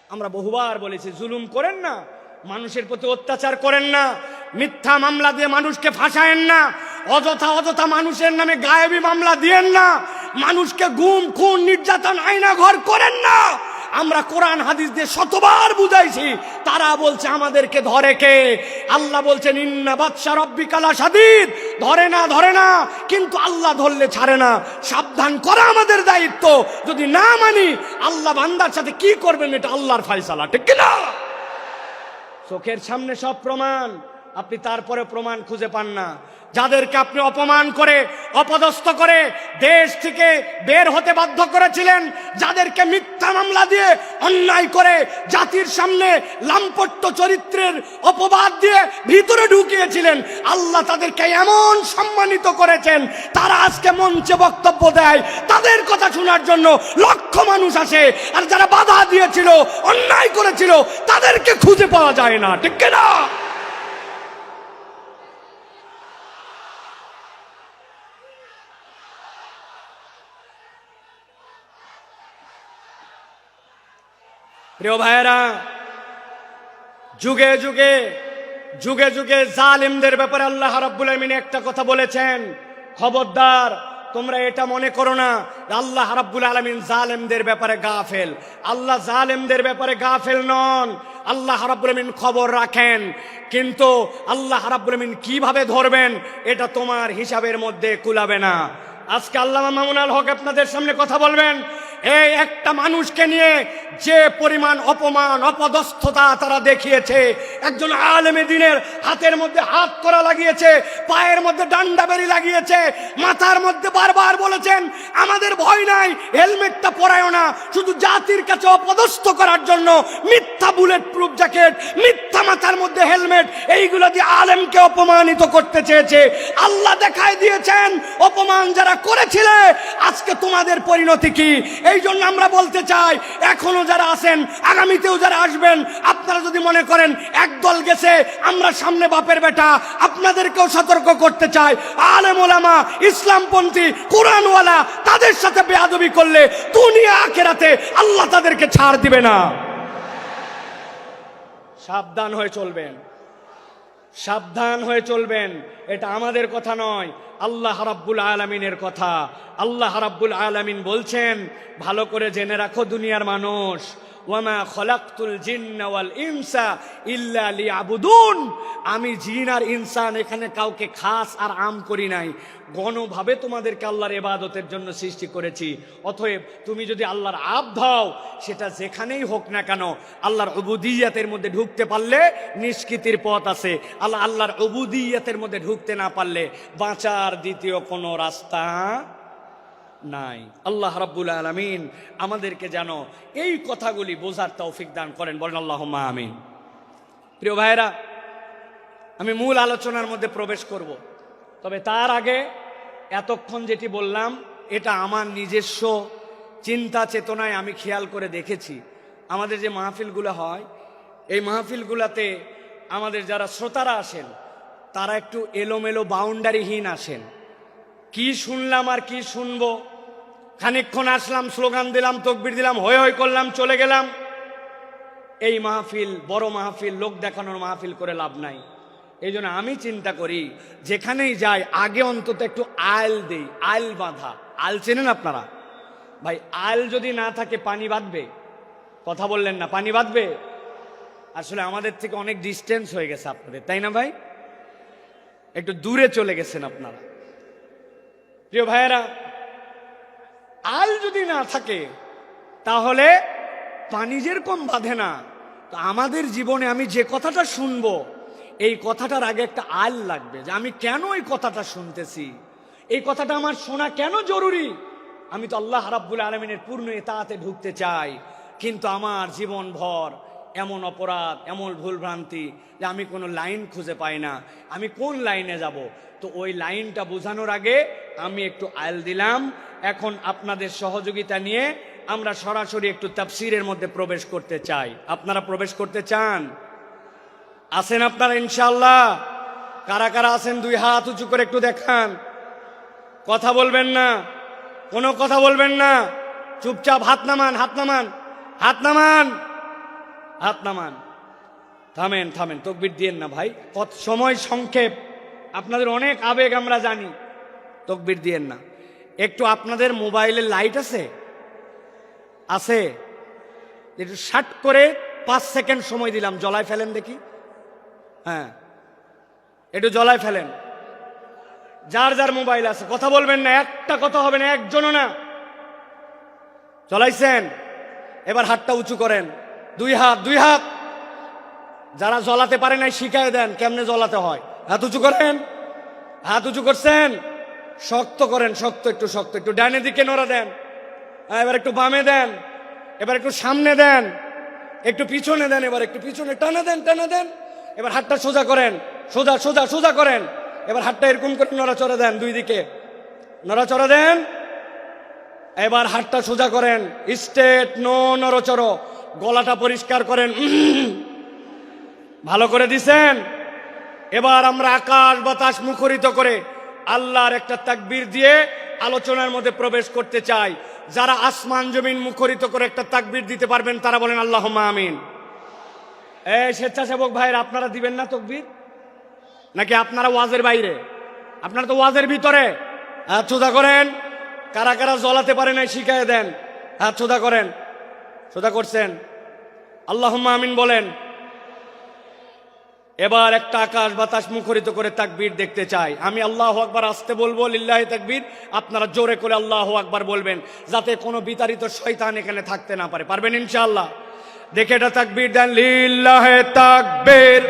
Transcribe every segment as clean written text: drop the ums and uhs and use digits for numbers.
আমরা বহুবার বলেছি, জুলুম করেন না, মানুষের প্রতি অত্যাচার করেন না, মিথ্যা মামলা দিয়ে মানুষকে ফাঁসায়েন না, অযথা মানুষের নামে গায়েবী মামলা দিয়েন না, মানুষকে গুম খুন নির্যাতন আয়না ঘর করেন না। আমরা কোরআন হাদিস দিয়ে শতবার বুঝাইছি, তারা বলছে আমাদেরকে ধরে কে? আল্লাহ বলছেন ইন্না বাতশা রাব্বিকা লাশাদীদ, ধরে না, কিন্তু আল্লাহ ধরলে ছাড়ে না। সাবধান করা আমাদের দায়িত্ব। যদি না মানি, আল্লাহ বান্দার সাথে কি করবেন এটা আল্লাহর ফয়সালা, ঠিক কি না? চোখের সামনে সব প্রমাণ, আপনি তারপরে প্রমাণ খুঁজে পান না। যাদেরকে আপনি অপমান করে অপদস্থ করে দেশ থেকে বের হতে বাধ্য করেছিলেন, যাদেরকে মিথ্যা মামলা দিয়ে অন্যায় করে জাতির সামনে লাম্পট্য চরিত্রের অপবাদ দিয়ে ভিতরে ঢুকিয়েছিলেন, আল্লাহ তাদেরকে এমন সম্মানিত করেছেন, তারা আজকে মঞ্চে বক্তব্য দেয়, তাদের কথা শোনার জন্য লক্ষ মানুষ আসে। আর যারা বাধা দিয়েছিল, অন্যায় করেছিল, তাদেরকে খুঁজে পাওয়া যায় না, ঠিক না? প্রিয় ভাইয়েরা, যুগে যুগে জালিমদের ব্যাপারে আল্লাহ রাব্বুল আলামিন একটা কথা বলেছেন, খবরদার তোমরা এটা মনে করো না আল্লাহ রাব্বুল আলামিন জালেমদের ব্যাপারে গাফেল। আল্লাহ জালেমদের ব্যাপারে গাফেল নন, আল্লাহ রাব্বুল আলামিন খবর রাখেন, কিন্তু আল্লাহ রাব্বুল আলামিন কিভাবে ধরবেন এটা তোমার হিসাবের মধ্যে কুলাবে না। আজকে আল্লামা মামুন আল হক আপনাদের সামনে কথা বলবেন, এই একটা মানুষকে নিয়ে যে পরিমাণ অপমান অপদস্থতা তারা দেখিয়েছে, একজন আলেমে দ্বীনের হাতের মধ্যে হাত করা লাগিয়েছে, পায়ের মধ্যে ডান্ডা বেরি লাগিয়েছে, মাথার মধ্যে বারবার বলেছেন আমাদের ভয় নাই, হেলমেটটা পরায়ও না, শুধু জাতির কাছে অপদস্থ করার জন্য মিথ্যা বুলেট প্রুফ জ্যাকেট, মিথ্যা মাথার মধ্যে হেলমেট, এইগুলো দিয়ে আলেমকে অপমানিত করতে চেয়েছে। আল্লাহ দেখাই দিয়েছেন অপমান যারা করেছিল আজকে তোমাদের পরিণতি কি। এই জন্য আমরা বলতে চাই, এখনো যারা আছেন, আগামীতেও যারা আসবেন, আপনারা যদি মনে করেন একদল গেছে আমরা সামনে বাপের বেটা, আপনাদেরকেও সতর্ক করতে চাই, আলেম ওলামা ইসলামপন্থী কোরআনওয়ালা তাদের সাথে বেয়াদবি করলে দুনিয়া আখিরাতে আল্লাহ তাদেরকে ছাড় দিবে না। সাবধান হয়ে চলবেন, সাবধান হয়ে চলবেন। এটা আমাদের কথা নয়, আল্লাহ রাব্বুল আলামিনের কথা। আল্লাহ রাব্বুল আলামিন বলছেন, ভালো করে জেনে রাখো দুনিয়ার মানুষ, ওয়ামা খলাকতুল জিন্না ওয়াল ইনসা ইল্লা লিয়াবুদুন, আমি জিন আর ইনসান এখানে কাউকে খাস আর আম করি নাই, গণভাবে তোমাদেরকে আল্লাহর ইবাদতের জন্য সৃষ্টি করেছি। অতএব তুমি যদি আল্লাহর আবদ হও, সেটা যেখানেই হোক না কেন, আল্লাহর উবুদিয়্যাতের মধ্যে ঢুকতে পারলে নিষ্কৃতির পথ আছে, আল্লাহর উবুদিয়্যাতের মধ্যে ঢুকতে না পারলে বাঁচার দ্বিতীয় কোনো রাস্তা নাই। আল্লাহ রাব্বুল আলামিন আমাদেরকে যেন এই কথাগুলি বোঝার তৌফিক দান করেন, বলেন আল্লাহুম্মা আমিন। প্রিয় ভাইরা, আমি মূল আলোচনার মধ্যে প্রবেশ করব, তবে তার আগে এতক্ষণ যেটি বললাম এটা আমার নিজস্ব চিন্তা চেতনায় আমি খেয়াল করে দেখেছি। আমাদের যে মাহফিলগুলো হয়, এই মাহফিলগুলোতে আমাদের যারা শ্রোতারা আসেন তারা একটু এলোমেলো বাউন্ডারিহীন আসেন। কি শুনলাম আর কি শুনবো, খানিকক্ষণ আসলাম, স্লোগান দিলাম, তকবির দিলাম, হই হই করলাম, চলে গেলাম। এই মাহফিল বড় মাহফিল, লোক দেখানোর মাহফিল করে লাভ নাই। এই জন্য আমি চিন্তা করি যেখানেই যাই আগে অন্তত একটু আইল দেই, আইল বাঁধা। আইল চেনেন আপনারা? ভাই আইল যদি না থাকে পানি বাঁধবে? কথা বললেন না, পানি বাঁধবে? আসলে আমাদের থেকে অনেক ডিস্টেন্স হয়ে গেছে আপনাদের, তাই না ভাই? একটু দূরে চলে গেছেন আপনারা। প্রিয় ভাইয়েরা, আল যদি না থাকে তাহলে পানি যেরকম বাঁধে না, তো আমাদের জীবনে আমি যে কথাটা শুনবো এই কথাটার আগে একটা আল লাগবে, যে আমি কেন এই কথাটা শুনতেছি, এই কথাটা আমার শোনা কেন জরুরি। আমি তো আল্লাহ রাব্বুল আলামিনের পূর্ণ ইতাআতে ঢুকতে চাই, কিন্তু আমার জীবন ভর এমন অপরাধ, এমন ভুলভ্রান্তি যে আমি কোনো লাইন খুঁজে পাই না, আমি কোন লাইনে যাব। তো ওই লাইনটা বোঝানোর আগে আমি একটু আইল দিলাম। এখন আপনাদের সহযোগিতা নিয়ে আমরা সরাসরি একটু তাফসীরের মধ্যে প্রবেশ করতে চাই। আপনারা প্রবেশ করতে চান? আছেন আপনারা ইনশাআল্লাহ? কারা কারা আছেন দুই হাত উঁচু করে একটু দেখান। কথা বলবেন না, কোনো কথা বলবেন না, চুপচাপ হাত নামান, হাত নামান, হাত নামান। হাত নামান, থামেন থামেন, তাকবীর দিয়েন না ভাই, কত সময় সংক্ষেপ, আপনাদের অনেক আবেগ আমরা জানি, তাকবীর দিয়েন না। একটু আপনাদের মোবাইলে লাইট আছে? আছে? একটু শার্ট করে 5 সেকেন্ড সময় দিলাম, জ্বলায় ফেলেন দেখি। হ্যাঁ, একটু জ্বলায় ফেলেন। যার যার মোবাইল আছে কথা বলবেন না, একটা কথা হবে না, একজনও না। জ্বলাইছেন? এবার হাতটা উঁচু করেন, 2 হাত, 2 হাত। যারা জ্বলাতে পারে নাই শিখাই দেন কেমনে জ্বলাতে হয়। হাত উঁচু করেন, হাত উঁচু করছেন, শক্ত করেন, শক্ত, একটু শক্ত, একটু ডানে দিকে নড়া দেন, এবার একটু বামে দেন, এবার একটু সামনে দেন, একটু পিছনে দেন, এবার একটু পিছনে টানা দেন, টানা দেন। এবার হাতটা সোজা করেন, সোজা সোজা সোজা করেন। এবার হাতটা এরকম করে নড়াচড়া দেন, 2 দিকে নড়াচড়া দেন। এবার হাতটা সোজা করেন, স্ট্রেট, নো নড়াচড়া। গলাটা পরিষ্কার করেন, ভালো করে দিছেন। এবার আমরা আকাশ বাতাস মুখরিত করে আল্লাহর একটা তাকবীর দিয়ে আলোচনার মধ্যে প্রবেশ করতে চাই। যারা আসমান জমিন মুখরিত করে একটা তাকবীর দিতে পারবেন তারা বলেন আল্লাহুম্মা আমিন। এই স্বেচ্ছাসেবক ভাইরা, আপনারা দিবেন না তাকবীর? নাকি আপনারা ওয়াজের বাইরে? আপনারা তো ওয়াজের ভিতরে। হাত সোজা করেন। কারা কারা জ্বলাতে পারে নাই শিখাই দেন, হাত সোজা করেন। সোজা করছেন? আল্লাহুম্মা আমিন বলেন। এবার একটা আকাশ বাতাস মুখরিত করে তাকবীর দেখতে চাই। আমি আল্লাহু আকবার আসতে বলবো, লিল্লাহি তাকবীর, আপনারা জোরে করে আল্লাহু আকবার বলবেন, যাতে কোনো বিতাড়িত শয়তান এখানে থাকতে না পারে। পারবেন ইনশাআল্লাহ? দেখে এটা তাকবীর দেন, লিল্লাহি তাকবীর,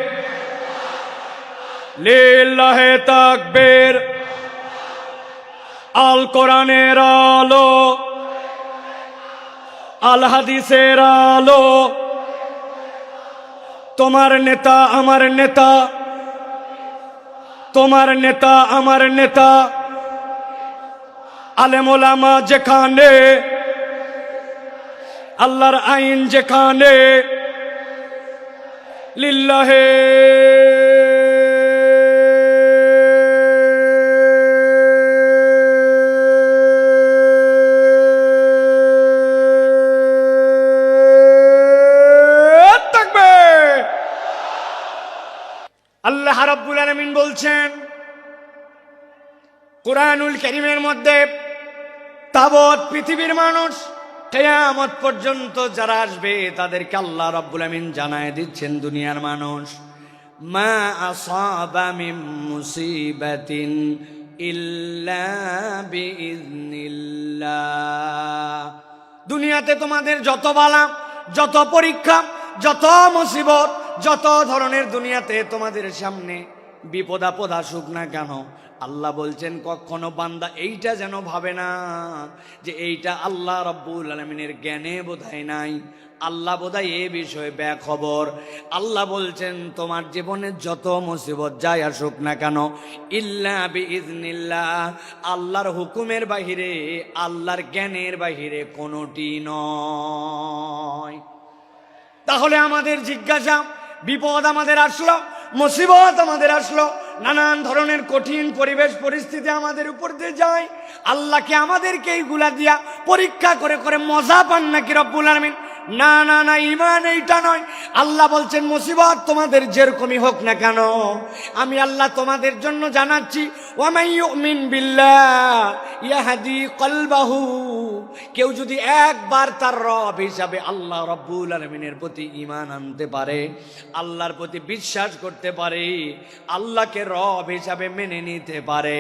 লিল্লাহি তাকবীর। আল কোরআনের আলো, আল হাদিসের আলো, তোমার নেতা আমার নেতা, তোমার নেতা আমার নেতা। আলেম ওলামা যেখানে, আল্লাহর আইন যেখানে, লিল্লাহে আল্লাহ রাব্বুল আলামিন বলছেন কুরআনুল কারীমের মধ্যে, তাবৎ পৃথিবীর মানুষ কিয়ামত পর্যন্ত যারা আসবে তাদেরকে আল্লাহ রাব্বুল আলামিন জানায় দিচ্ছেন, দুনিয়ার মানুষ, মা আসাবা মিন মুসিবাতিন ইল্লা বিইজনিল্লাহ। দুনিয়াতে তোমাদের যত বালা, যত পরীক্ষা, যত মুসিবত, যত ধরনের দুনিয়াতে তোমাদের সামনে বিপদ আপদ আসুক না কেন, আল্লাহ বলছেন কখনো বান্দা এইটা যেন ভাবে না যে এইটা আল্লাহ রাব্বুল আলামিনের জ্ঞানে বোধহয় নাই, আল্লাহ বোধহয় এ বিষয়ে বেখবর। আল্লাহ বলছেন তোমার জীবনে যত মুসিবত যাই আসুক না কেন, ইল্লা বিইজনিল্লাহ, আল্লাহর হুকুমের বাহিরে, আল্লাহর জ্ঞানের বাহিরে কোনোটি নয়। তাহলে আমাদের জিজ্ঞাসা, বিপদ আমাদের আসলো, মুসিবত আমাদের আসলো, নানান ধরনের কঠিন পরিবেশ পরিস্থিতি আমাদের উপর দিয়ে যায়, আল্লাহকে আমাদেরকে এইগুলা দিয়া পরীক্ষা করে করে মজা পান নাকি রব্বুল আলামিন? না না না, ঈমান এইটা নয়। আল্লাহ বলছেন মুসিবত তোমাদের যেরকমই হোক না কেন, আমি আল্লাহ তোমাদের জন্য জানাচ্ছি, ওয়া মান ইউমিন বিল্লাহ ইয়াহদি কলবাহু, কেউ যদি একবার তার রব হিসাবে আল্লাহ রাব্বুল আলামিনের প্রতি ঈমান আনতে পারে, আল্লাহর প্রতি বিশ্বাস করতে পারে, আল্লাহকে রব হিসাবে মেনে নিতে পারে,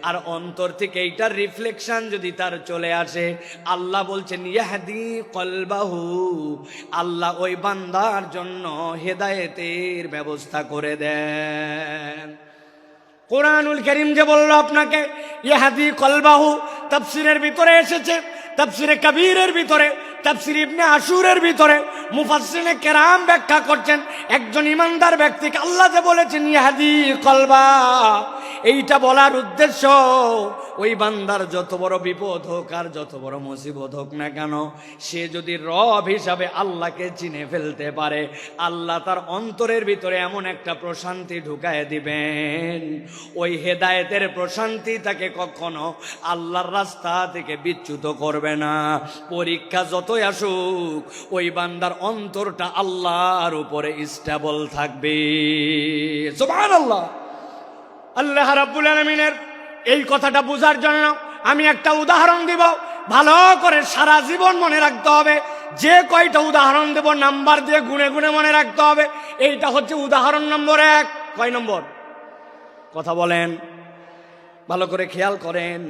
আর অন্তর থেকে এইটার রিফ্লেকশন যদি তার চলে আসে, আল্লাহ বলছেন ইয়াহদি কলবাহু, আল্লাহ ওই বান্দার জন্য হেদায়েতের ব্যবস্থা করে দেন। কোরআনুল কারীম যে বলল আপনাকে ইয়াহদি কলবাহু, তাফসীরের ভিতরে এসেছে, তাফসীরে কবীরের ভিতরে, তাফসীর ইবনে আশুরের ভিতরে মুফাসসিরিনে কেরাম ব্যাখ্যা করছেন, একজন ইমানদার ব্যক্তিকে আল্লাহ যে বলেছেন ইয়াহদি কলবা, এইটা বলার উদ্দেশ্য ওই বান্দার যত বড় বিপদ হোক আর যত বড় মুসিবত হোক না কেন, সে যদি রব হিসাবে আল্লাহকে চিনে ফেলতে পারে, আল্লাহ তার অন্তরের ভিতরে এমন একটা প্রশান্তি ঢুকায় দিবেন, ওই হেদায়েতের প্রশান্তি তাকে কখনো আল্লাহর রাস্তা থেকে বিচ্যুত করবে না। পরীক্ষা যতই আসুক ওই বান্দার অন্তরটা আল্লাহর উপরে স্টেবল থাকবে। সুবহানাল্লাহ। আল্লাহ রাব্বুল আলামিনের এই কথাটা বোঝার জন্য আমি একটা উদাহরণ দিব, ভালো করে সারা জীবন মনে রাখতে হবে। যে কয়টা উদাহরণ দেব নাম্বার দিয়ে গুনে গুনে মনে রাখতে হবে। এইটা হচ্ছে উদাহরণ নম্বর 1। কয় নম্বর? কথা বলেন, ভালো করে খেয়াল করেন।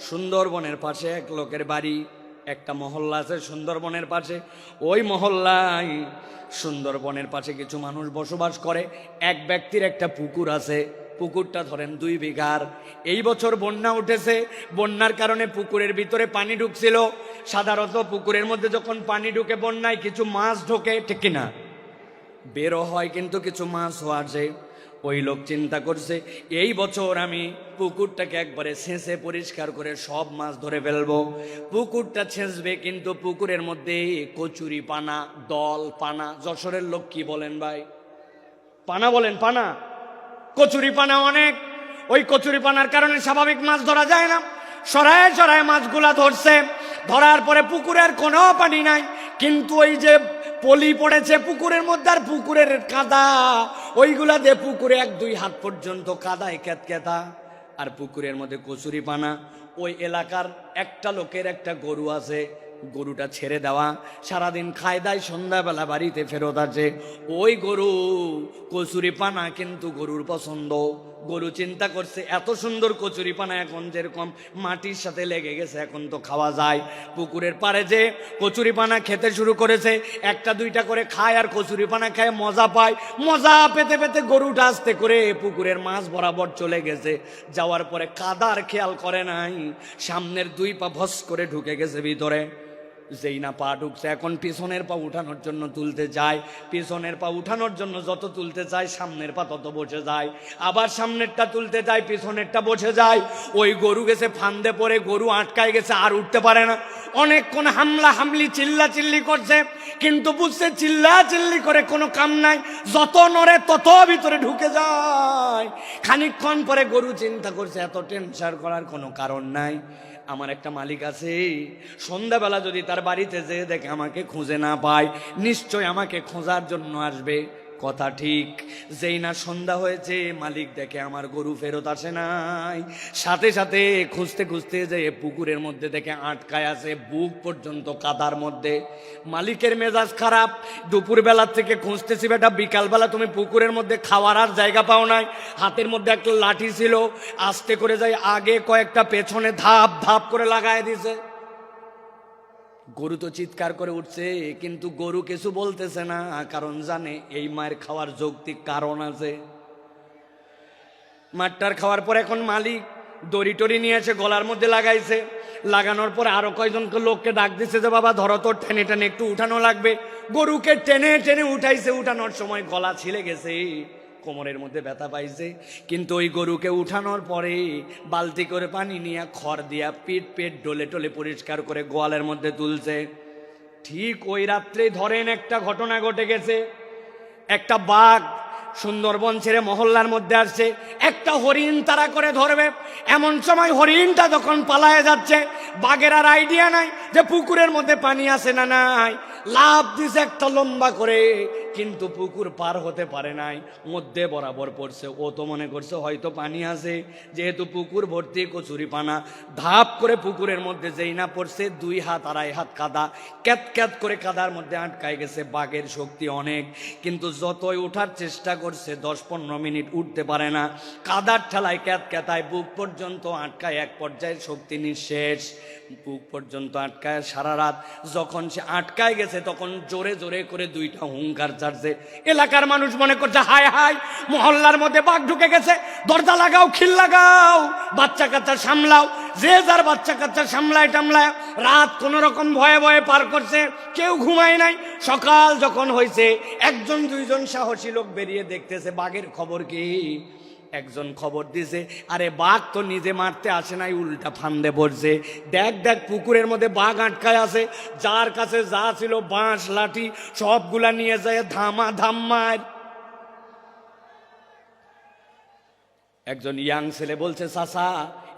সুন্দরবনের পাশে এক লোকের বাড়ি, একটা মহল্লা আছে সুন্দরবনের পাশে। ওই মহল্লায় সুন্দরবনের পাশে কিছু মানুষ বসবাস করে। এক ব্যক্তির একটা পুকুর আছে, পুকুরটা ধরেন 2 বিঘার। এই বছর বন্যা উঠেছে, বন্যার কারণে পুকুরের ভিতরে পানি ঢুকছিল। সাধারণত পুকুরের মধ্যে যখন পানি ঢুকে বন্যায় কিছু মাছ ঢোকে, ঠিক কিনা? বেরো হয় কিন্তু কিছু মাছও আছে। ওই লোক চিন্তা করছে এই বছর আমি পুকুরটাকে একবারে ছেঁচে পরিষ্কার করে সব মাছ ধরে ফেলবো। পুকুরটা ছেঁচবে কিন্তু পুকুরের মধ্যে কচুরি পানা, দল পানা। যশোরের লোক কি বলেন ভাই? পানা বলেন, পানা, কচুরি পানা অনেক। ওই কচুরি পানার কারণে স্বাভাবিক মাছ ধরা যায় না। সরায় সরায় মাছগুলা ধরছে। ধরার পরে পুকুরের কোনো পানি নাই, কিন্তু ওই যে পলি পড়েছে পুকুরের মধ্যে আর পুকুরের কাদা, ওইগুলা দিয়ে পুকুরে 1-2 হাত পর্যন্ত কাদায় ক্যাতক্যাতা। আর পুকুরের মধ্যে কচুরি পানা। ওই এলাকার একটা লোকের একটা গরু আছে, গরুটা ছেড়ে দেওয়া, সারাদিন খায় দায়, সন্ধ্যাবেলা বাড়িতে ফেরত আছে। ওই গরু কচুরি পানা কিন্তু গরুর পছন্দ। গরু চিন্তা করছে এত সুন্দর কচুরি পানা এখন যেরকম মাটির সাথে লেগে গেছে, এখন তো খাওয়া যায়। পুকুরের পাড়ে যে কচুরি পানা খেতে শুরু করেছে, 1-2টা করে খায় আর কচুরি পানা খায়, মজা পায়। মজা পেতে পেতে গরুটা আস্তে করে পুকুরের মাছ বরাবর চলে গেছে। যাওয়ার পরে কাদার খেয়াল করে নাই, সামনের 2 পা ভস করে ঢুকে গেছে ভিতরে। যেই না পা ঢুকছে, এখন পিছনের পা উঠানোর জন্য তুলতে যায়। পিছনের পা উঠানোর জন্য যত তুলতে চায় সামনের পা তত বসে যায়। আবার সামনেরটা তুলতে যায়, পিছনেরটা বসে যায়। ওই গরু গেছে ফান্দে পড়ে, গরু আটকায় গেছে, আর উঠতে পারে না। অনেকক্ষণ হামলা হামলি চিল্লা চিল্লি করছে, কিন্তু বুঝছে চিল্লা চিল্লি করে কোনো কাম নাই। যত নড়ে তত ভিতরে ঢুকে যায়। খানিকক্ষণ পরে গরু চিন্তা করছে এত টেনশন করার কোনো কারণ নাই। আমার একটা মালিক আছে, সন্ধ্যাবেলা যদি তার বাড়িতে যেয়ে দেখে আমাকে খুঁজে না পায়, নিশ্চয় আমাকে খোঁজার জন্য আসবে। কথা ঠিক। যেই না সন্ধ্যা হয়েছে, মালিক দেখে আমার গরু ফেরত আসে নাই। সাথে সাথে খুঁজতে খুঁজতে যে পুকুরের মধ্যে দেখে আটকায় আছে, বুক পর্যন্ত কাদার মধ্যে। মালিকের মেজাজ খারাপ। দুপুরবেলা থেকে খুঁজতেছি বেটা, বিকালবেলা তুমি পুকুরের মধ্যে খাওয়ার আর জায়গা পাও নাই। হাতের মধ্যে একটা লাঠি ছিল, আস্তে করে যাই আগে কয়েকটা পেছনে ধাপ ধাপ করে লাগায় দিছে। গরু তো চিৎকার করে উঠছে, কিন্তু গরু কিছু বলতেছে না, কারণ জানে এই মায়ের খাওয়ার যৌক্তিক কারণ আছে। মাঠটার খাওয়ার পর এখন মালিক দড়ি টড়ি নিয়ে এসে গলার মধ্যে লাগাইছে। লাগানোর পরে আরো কয়েকজনকে লোককে ডাক দিচ্ছে যে বাবা ধরো তো, টেনে টেনে একটু উঠানো লাগবে। গরুকে টেনে টেনে উঠাইছে। উঠানোর সময় গলা ছিলে গেছে, কোমরের মধ্যে ব্যথা পাইছে। কিন্তু ওই গরুকে উঠানোর পরে বালতি করে পানি নিয়ে খড় দিয়া পিট পেট ডলে টলে পরিষ্কার করে গোয়ালের মধ্যে তুলছে। ঠিক ওই রাত্রে ধরেন একটা ঘটনা ঘটে গেছে। একটা বাঘ সুন্দরবন ছেড়ে মহল্লার মধ্যে আসছে, একটা হরিণ তারা করে ধরবে। এমন সময় হরিণটা যখন পালায়ে যাচ্ছে, বাঘের আর আইডিয়া নাই যে পুকুরের মধ্যে পানি আছে না নাই। লাফ দিছে একটা লম্বা করে, কিন্তু পুকুর পার হতে পারে নাই, মধ্যে বরাবর পড়ছে। ও তো মনে করছে হয়তো পানি আছে, যেহেতু পুকুর ভর্তি কচুরি পানা। ধাপ করে পুকুরের মধ্যে যেই না পড়ছে, 2 হাত 2.5 হাত কাদা, ক্যাত ক্যাত করে কাদার মধ্যে আটকায় গেছে। বাঘের শক্তি অনেক, কিন্তু যতই ওঠার চেষ্টা করছে 10-15 মিনিট উঠতে পারে না। কাদার ঠেলায় ক্যাত ক্যাতায় বুক পর্যন্ত আটকায়, এক পর্যায়ে শক্তি নিঃশেষ। বুক পর্যন্ত আটকায় সারা রাত। যখন সে আটকায় গেছে তখন জোরে জোরে করে 2টা হুঙ্কার ছাড়ছে। এলাকার মানুষ মনে করছে হায় হায়, মহল্লার মধ্যে বাঘ ঢুকে গেছে, দরজা লাগাও, খিল লাগাও, বাচ্চা কাচ্চা সামলাও। যে যার বাচ্চা কাচ্চা সামলায় টামলায় রাত কোন রকম ভয়ে ভয়ে পার করছে, কেউ ঘুমায় নাই। সকাল যখন হয়েছে, 1-2জন সাহসী লোক বেরিয়ে দেখতেছে বাঘের খবর কি। একজন খবর দিছে, আরে বাঘ তো নিজে মারতে আসে নাই, উল্টা ফান্দে পড়ছে। দেখ দেখ পুকুরের মধ্যে বাঘ আটকায় আছে। যার কাছে যা ছিল বাঁশ লাঠি সবগুলা নিয়ে যায় ধামা ধাম মার। একজন ইয়াং ছেলে বলছে, চাচা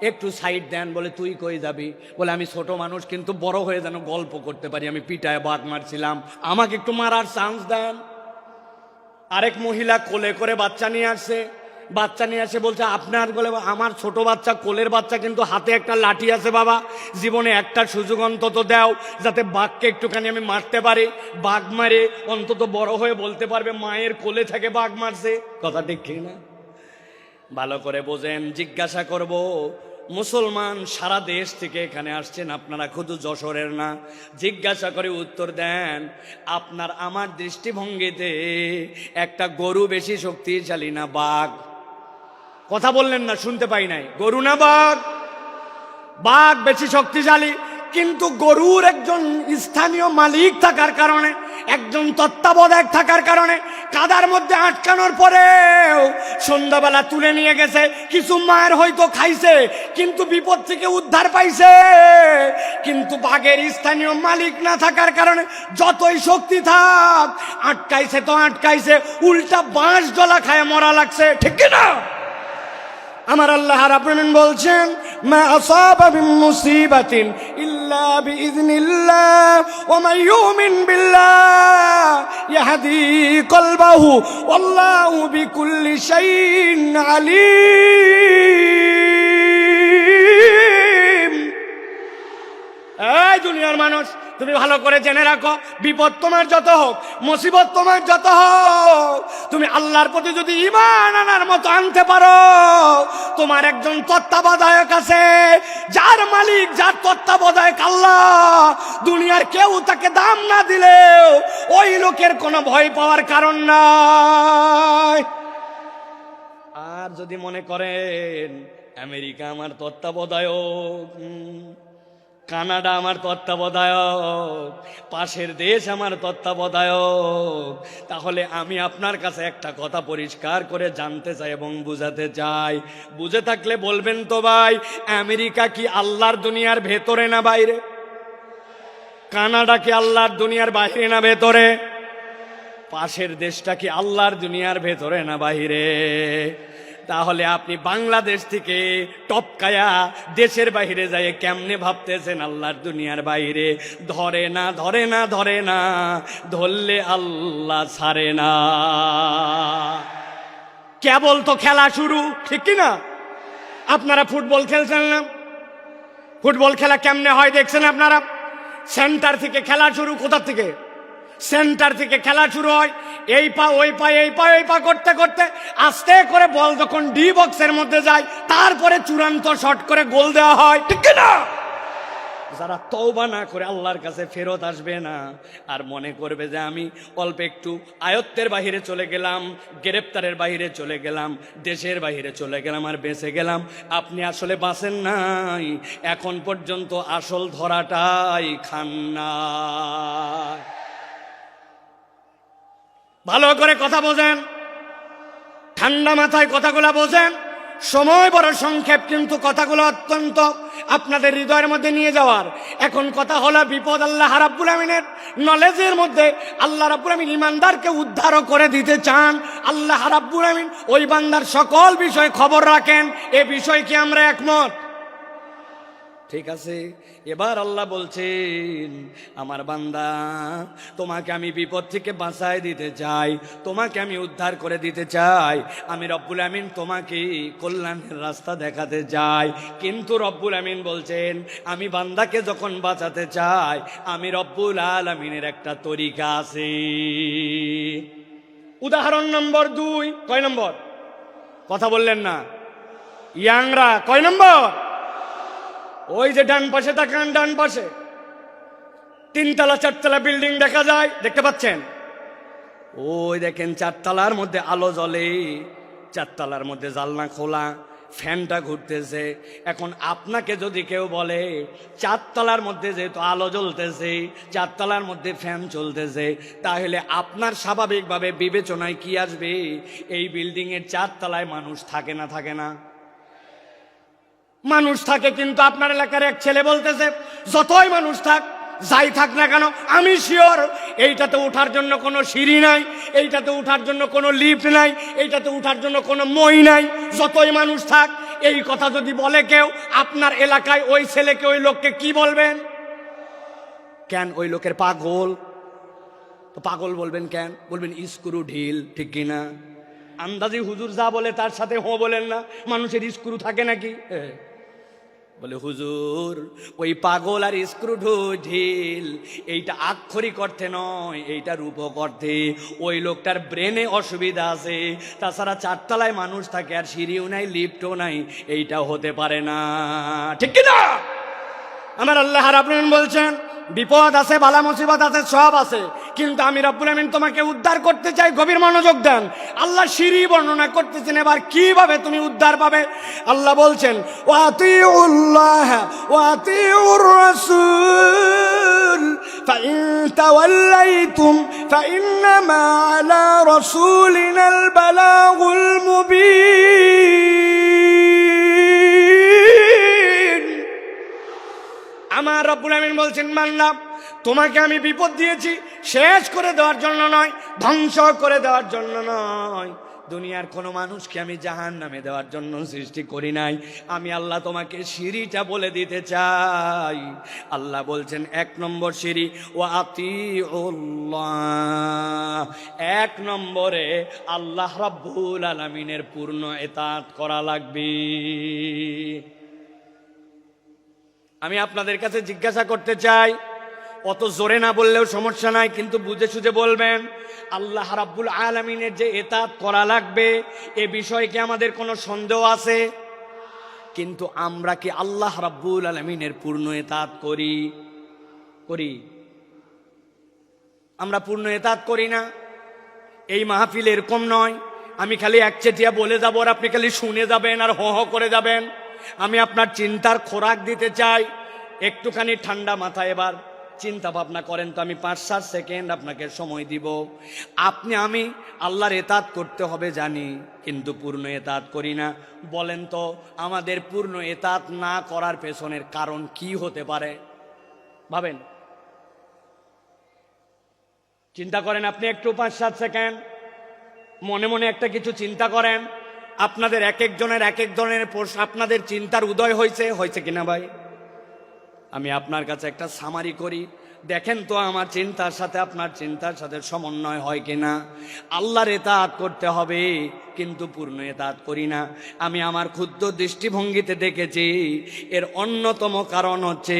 একটু সাইড দেন। বলে, তুই কই যাবি? বলে, আমি ছোট মানুষ, কিন্তু বড় হয়ে যেন গল্প করতে পারি, আমি পিটায় বাঘ মারছিলাম, আমাকে একটু মারার চান্স দেন। আরেক মহিলা কোলে করে বাচ্চা নিয়ে আসছে, বাচ্চা নিয়ে আসে বলছে, আপনার? বলে, আমার ছোট বাচ্চা, কোলের বাচ্চা, কিন্তু হাতে একটা লাঠি আছে বাবা, জীবনে একটা সুযোগ অন্তত দাও যাতে বাঘকে একটুখানি আমি মারতে পারি, বাঘ মারে অন্তত বড় হয়ে বলতে পারবে মায়ের কোলে থেকে বাঘ মারছে। কথা ঠিক না? ভালো করে বোঝেন, জিজ্ঞাসা করব, মুসলমান সারা দেশ থেকে এখানে আসছেন আপনারা, শুধু যশোরের না। জিজ্ঞাসা করে উত্তর দেন, আপনার আমার দৃষ্টিভঙ্গিতে একটা গরু বেশি শক্তিশালী না বাঘ? কথা বললেন না, শুনতে পাই নাই। গরু না বাঘ? বাঘ বেশি শক্তিশালী, কিন্তু গরুর একজন স্থানীয় মালিক থাকার কারণে, একজন তত্ত্বাবধায়ক থাকার কারণে কাদার মধ্যে আটকানোর পরেও সন্ধ্যাবেলা তুলে নিয়ে গেছে, কিছু মায়ের হয়তো খাইছে, কিন্তু বিপদ থেকে উদ্ধার পাইছে। কিন্তু বাঘের স্থানীয় মালিক না থাকার কারণে যতই শক্তি থাক, আটকাইছে তো আটকাইছে, উল্টা বাঁশ জলা খায় মরা লাগছে। ঠিক না? আমার আল্লাহ রাব্বুল আলামিন বলছেন, মা আসাবা মিন মুসিবাতিন ইল্লা বিইذনিল্লাহ ওয়া মান ইউমিন বিল্লাহ ইয়াহদি কলবাহু ওয়াল্লাহু বিকুল্লি শাইইন আলীম। এই দুনিয়ার মানুষ, তুমি ভালো করে জেনে রাখো, বিপদ তোমার যত হোক, মুসিবত তোমার যত হোক, তুমি আল্লাহর প্রতি যদি ঈমান আনার মতো আনতে পারো, তোমার একজন তত্ত্বাবধায়ক আছে, যার মালিক, যার তত্ত্বাবধায়ক আল্লাহ। দুনিয়ার কেউ তাকে দাম না দিলেও ওই লোকের কোনো ভয় পাওয়ার কারণ নাই। আর যদি মনে করেন আমেরিকা আমার তত্ত্বাবধায়ক, কানাডা আমার তত্ত্বাবধায়ক, পাশের দেশ আমার তত্ত্বাবধায়ক, তাহলে আমি আপনার কাছে একটা কথা পরিষ্কার করে জানতে চাই এবং বুঝাতে চাই। বুঝে থাকলে বলবেন তো ভাই, আমেরিকা কি আল্লাহর দুনিয়ার ভেতরে না বাইরে? কানাডা কি আল্লাহর দুনিয়ার বাইরে না ভেতরে? পাশের দেশটা কি আল্লাহর দুনিয়ার ভেতরে না বাইরে? তাহলে আপনি বাংলাদেশ থেকে টপকায়া দেশের বাইরে যায় কেমনে ভাবতেছেন আল্লাহর দুনিয়ার বাইরে? ধরে না, ধরে না, ধরে না, ধরলে আল্লাহ ছাড়ে না। কেবল তো খেলা শুরু, ঠিক কি না? আপনারা ফুটবল খেলছেন না? ফুটবল খেলা কেমনে হয় দেখছেন আপনারা? সেন্টার থেকে খেলা শুরু। কোথা থেকে? সেন্টার থেকে খেলা শুরু হয়, এই পা ওই পা, এই পা ওই পা করতে করতে আস্তে করে বল যখন ডি বক্সের মধ্যে যায়, তারপরে চূড়ান্ত শট করে গোল দেওয়া হয়, ঠিক না? যারা তওবা না করে আল্লাহর কাছে ফেরত আসবে না, আর মনে করবে যে আমি অল্প একটু আয়ত্তের বাহিরে চলে গেলাম, গ্রেপ্তারের বাহিরে চলে গেলাম, দেশের বাহিরে চলে গেলাম আর বেঁচে গেলাম, আপনি আসলে বাঁচেন নাই। এখন পর্যন্ত আসল ধরাটাই খান না। ভালো করে কথা বোঝেন, ঠান্ডা মাথায় কথাগুলো বোঝেন। সময় বড় সংক্ষেপ, কিন্তু কথাগুলো অত্যন্ত আপনাদের হৃদয়ের মধ্যে নিয়ে যাওয়ার। এখন কথা হলো বিপদ আল্লাহ রাব্বুল আমিনের নলেজের মধ্যে। আল্লাহ রাব্বুল আমিন ইমানদারকে উদ্ধারও করে দিতে চান। আল্লাহ রাব্বুল আমিন ওই বান্দার সকল বিষয় খবর রাখেন। এ বিষয় কি আমরা একমত? ঠিক আছে। এবার আল্লাহ বলছেন, আমার বান্দা, তোমাকে আমি বিপদ থেকে বাঁচায় দিতে চাই, তোমাকে আমি উদ্ধার করে দিতে চাই। আমি রব্বুল আমিন তোমাকে কল্যাণের রাস্তা দেখাতে চাই। কিন্তু রব্বুল আমিন বলছেন, আমি বান্দাকে যখন বাঁচাতে চাই, আমি রব্বুল আলামিনের একটা তরিকা আছে। উদাহরণ নম্বর 2। কয় নম্বর? কথা বললেন না ইয়াংরা? কয় নম্বর? ওই যে ডান পাশে তাকান, ডান পাশে 3তলা 4তলা বিল্ডিং দেখা যায়, দেখতে পাচ্ছেন? ওই দেখেন 4তলার মধ্যে আলো জ্বলে, 4তলার মধ্যে জানলা খোলা, ফ্যানটা ঘুরতেছে। এখন আপনাকে যদি কেউ বলে 4তলার মধ্যে যেহেতু আলো জ্বলতেছে, 4তলার মধ্যে ফ্যান চলতেছে, তাহলে আপনার স্বাভাবিকভাবে বিবেচনায় কি আসবে? এই বিল্ডিং এর 4তলায় মানুষ থাকে না? থাকে না? মানুষ থাকে। কিন্তু আপনার এলাকার এক ছেলে বলতেছে, যতই মানুষ থাক, যাই থাক না কেন আমি শিওর এইটাতে ওঠার জন্য কোনো সিঁড়ি নাই, এইটাতে ওঠার জন্য কোনো লিফট নাই, এইটাতে ওঠার জন্য কোনো মই নাই। যতই মানুষ থাক, এই কথা যদি বলে কেউ, আপনার এলাকায় ওই ছেলেকে ওই লোককে কি বলবেন? কেন? ওই লোকের পাগল। তো পাগল বলবেন কেন? বলবেন স্ক্রু ঢিল, ঠিক কিনা? আন্দাজি হুজুর যা বলে তার সাথে হো বলেন না। মানুষের স্ক্রু থাকে নাকি? বলে হুজুর ওই পাগল আর স্ক্রু ঢিল এইটা আক্ষরিক অর্থে নয়, এইটা রূপক অর্থে। ওই লোকটার ব্রেনে অসুবিধা আছে, তাছাড়া চারতলায় মানুষ থাকে আর সিঁড়িও নাই, লিফটও নাই, এইটা হতে পারে না, ঠিক কিনা? আমার আল্লাহ রাব্বুল আলামিন বলছেন বিপদ আছে, বালা মুসিবত আছে, সব আছে, কিন্তু আমি রব্বুল আমিন তোমাকে উদ্ধার করতে চাই। গভীর মনোযোগ দেন। আল্লাহ সিঁড়ি বর্ণনা করতেছেন, এবার কিভাবে তুমি উদ্ধার পাবে। আল্লাহ বলছেন ওয়াতিউল্লাহ ওয়াতিউর রাসূল ফাইন তাওয়াল্লাইতুম ফাইন্নামা আলা রাসূলিনাল বালাগুল মুবিন। আমার রব্বুল আমিন বলছেন বান্দা তোমাকে আমি বিপদ দিয়েছি শেষ করে দেওয়ার জন্য নয়, ধ্বংস করে দেওয়ার জন্য নয়। দুনিয়ার কোনো মানুষকে আমি জাহান্নামে দেওয়ার জন্য সৃষ্টি করি নাই। আমি আল্লাহ তোমাকে সিঁড়িটা বলে দিতে চাই। আল্লাহ বলছেন 1 নম্বর সিঁড়ি ওয়াতিউল্লাহ। 1 নম্বরে আল্লাহ রাব্বুল আলামিনের পূর্ণ ইতাআত করা লাগবে। আমি আপনাদের কাছে জিজ্ঞাসা করতে চাই, অত জোরে না বললেও সমস্যা নাই, কিন্তু বুঝে সুঝে বলবেন। আল্লাহ রাব্বুল আলামিনের যে ইতাআত করা লাগবে এ বিষয়ে কি আমাদের কোনো সন্দেহ আছে? কিন্তু আমরা কি আল্লাহ রাব্বুল আলামিনের পূর্ণ ইতাআত করি? আমরা পূর্ণ ইতাআত করি না। এই মাহফিল এরকম নয় আমি খালি একচেটিয়া বলে যাব আর আপনি খালি শুনে যাবেন আর হো হো করে যাবেন। আমি আপনার চিন্তার খোরাক দিতে চাই। একটুখানি ঠান্ডা মাথায় এবার চিন্তা ভাবনা করেন তো। আমি 5-7 সেকেন্ড আপনাকে সময় দিব। আমি আল্লাহর ইতাআত করতে হবে জানি, কিন্তু পূর্ণ ইতাআত করি না। বলেন তো আমাদের পূর্ণ ইতাআত না করার পেছনের কারণ কি হতে পারে? ভাবেন, চিন্তা করেন। আপনি একটু 5-7 সেকেন্ড মনে মনে একটা কিছু চিন্তা করেন। আপনাদের এক একজনের এক এক ধরনের প্রশ্ন, আপনাদের চিন্তার উদয় হয়েছে কিনা ভাই? আমি আপনার কাছে একটা সামারি করি, দেখেন তো আমার চিন্তার সাথে আপনার চিন্তার সাথে সমন্বয় হয় কিনা। আল্লাহর ইতাআত করতে হবে কিন্তু পূর্ণ ইতাআত করি না। আমি আমার ক্ষুদ্র দৃষ্টিভঙ্গিতে দেখেছি এর অন্যতম কারণ হচ্ছে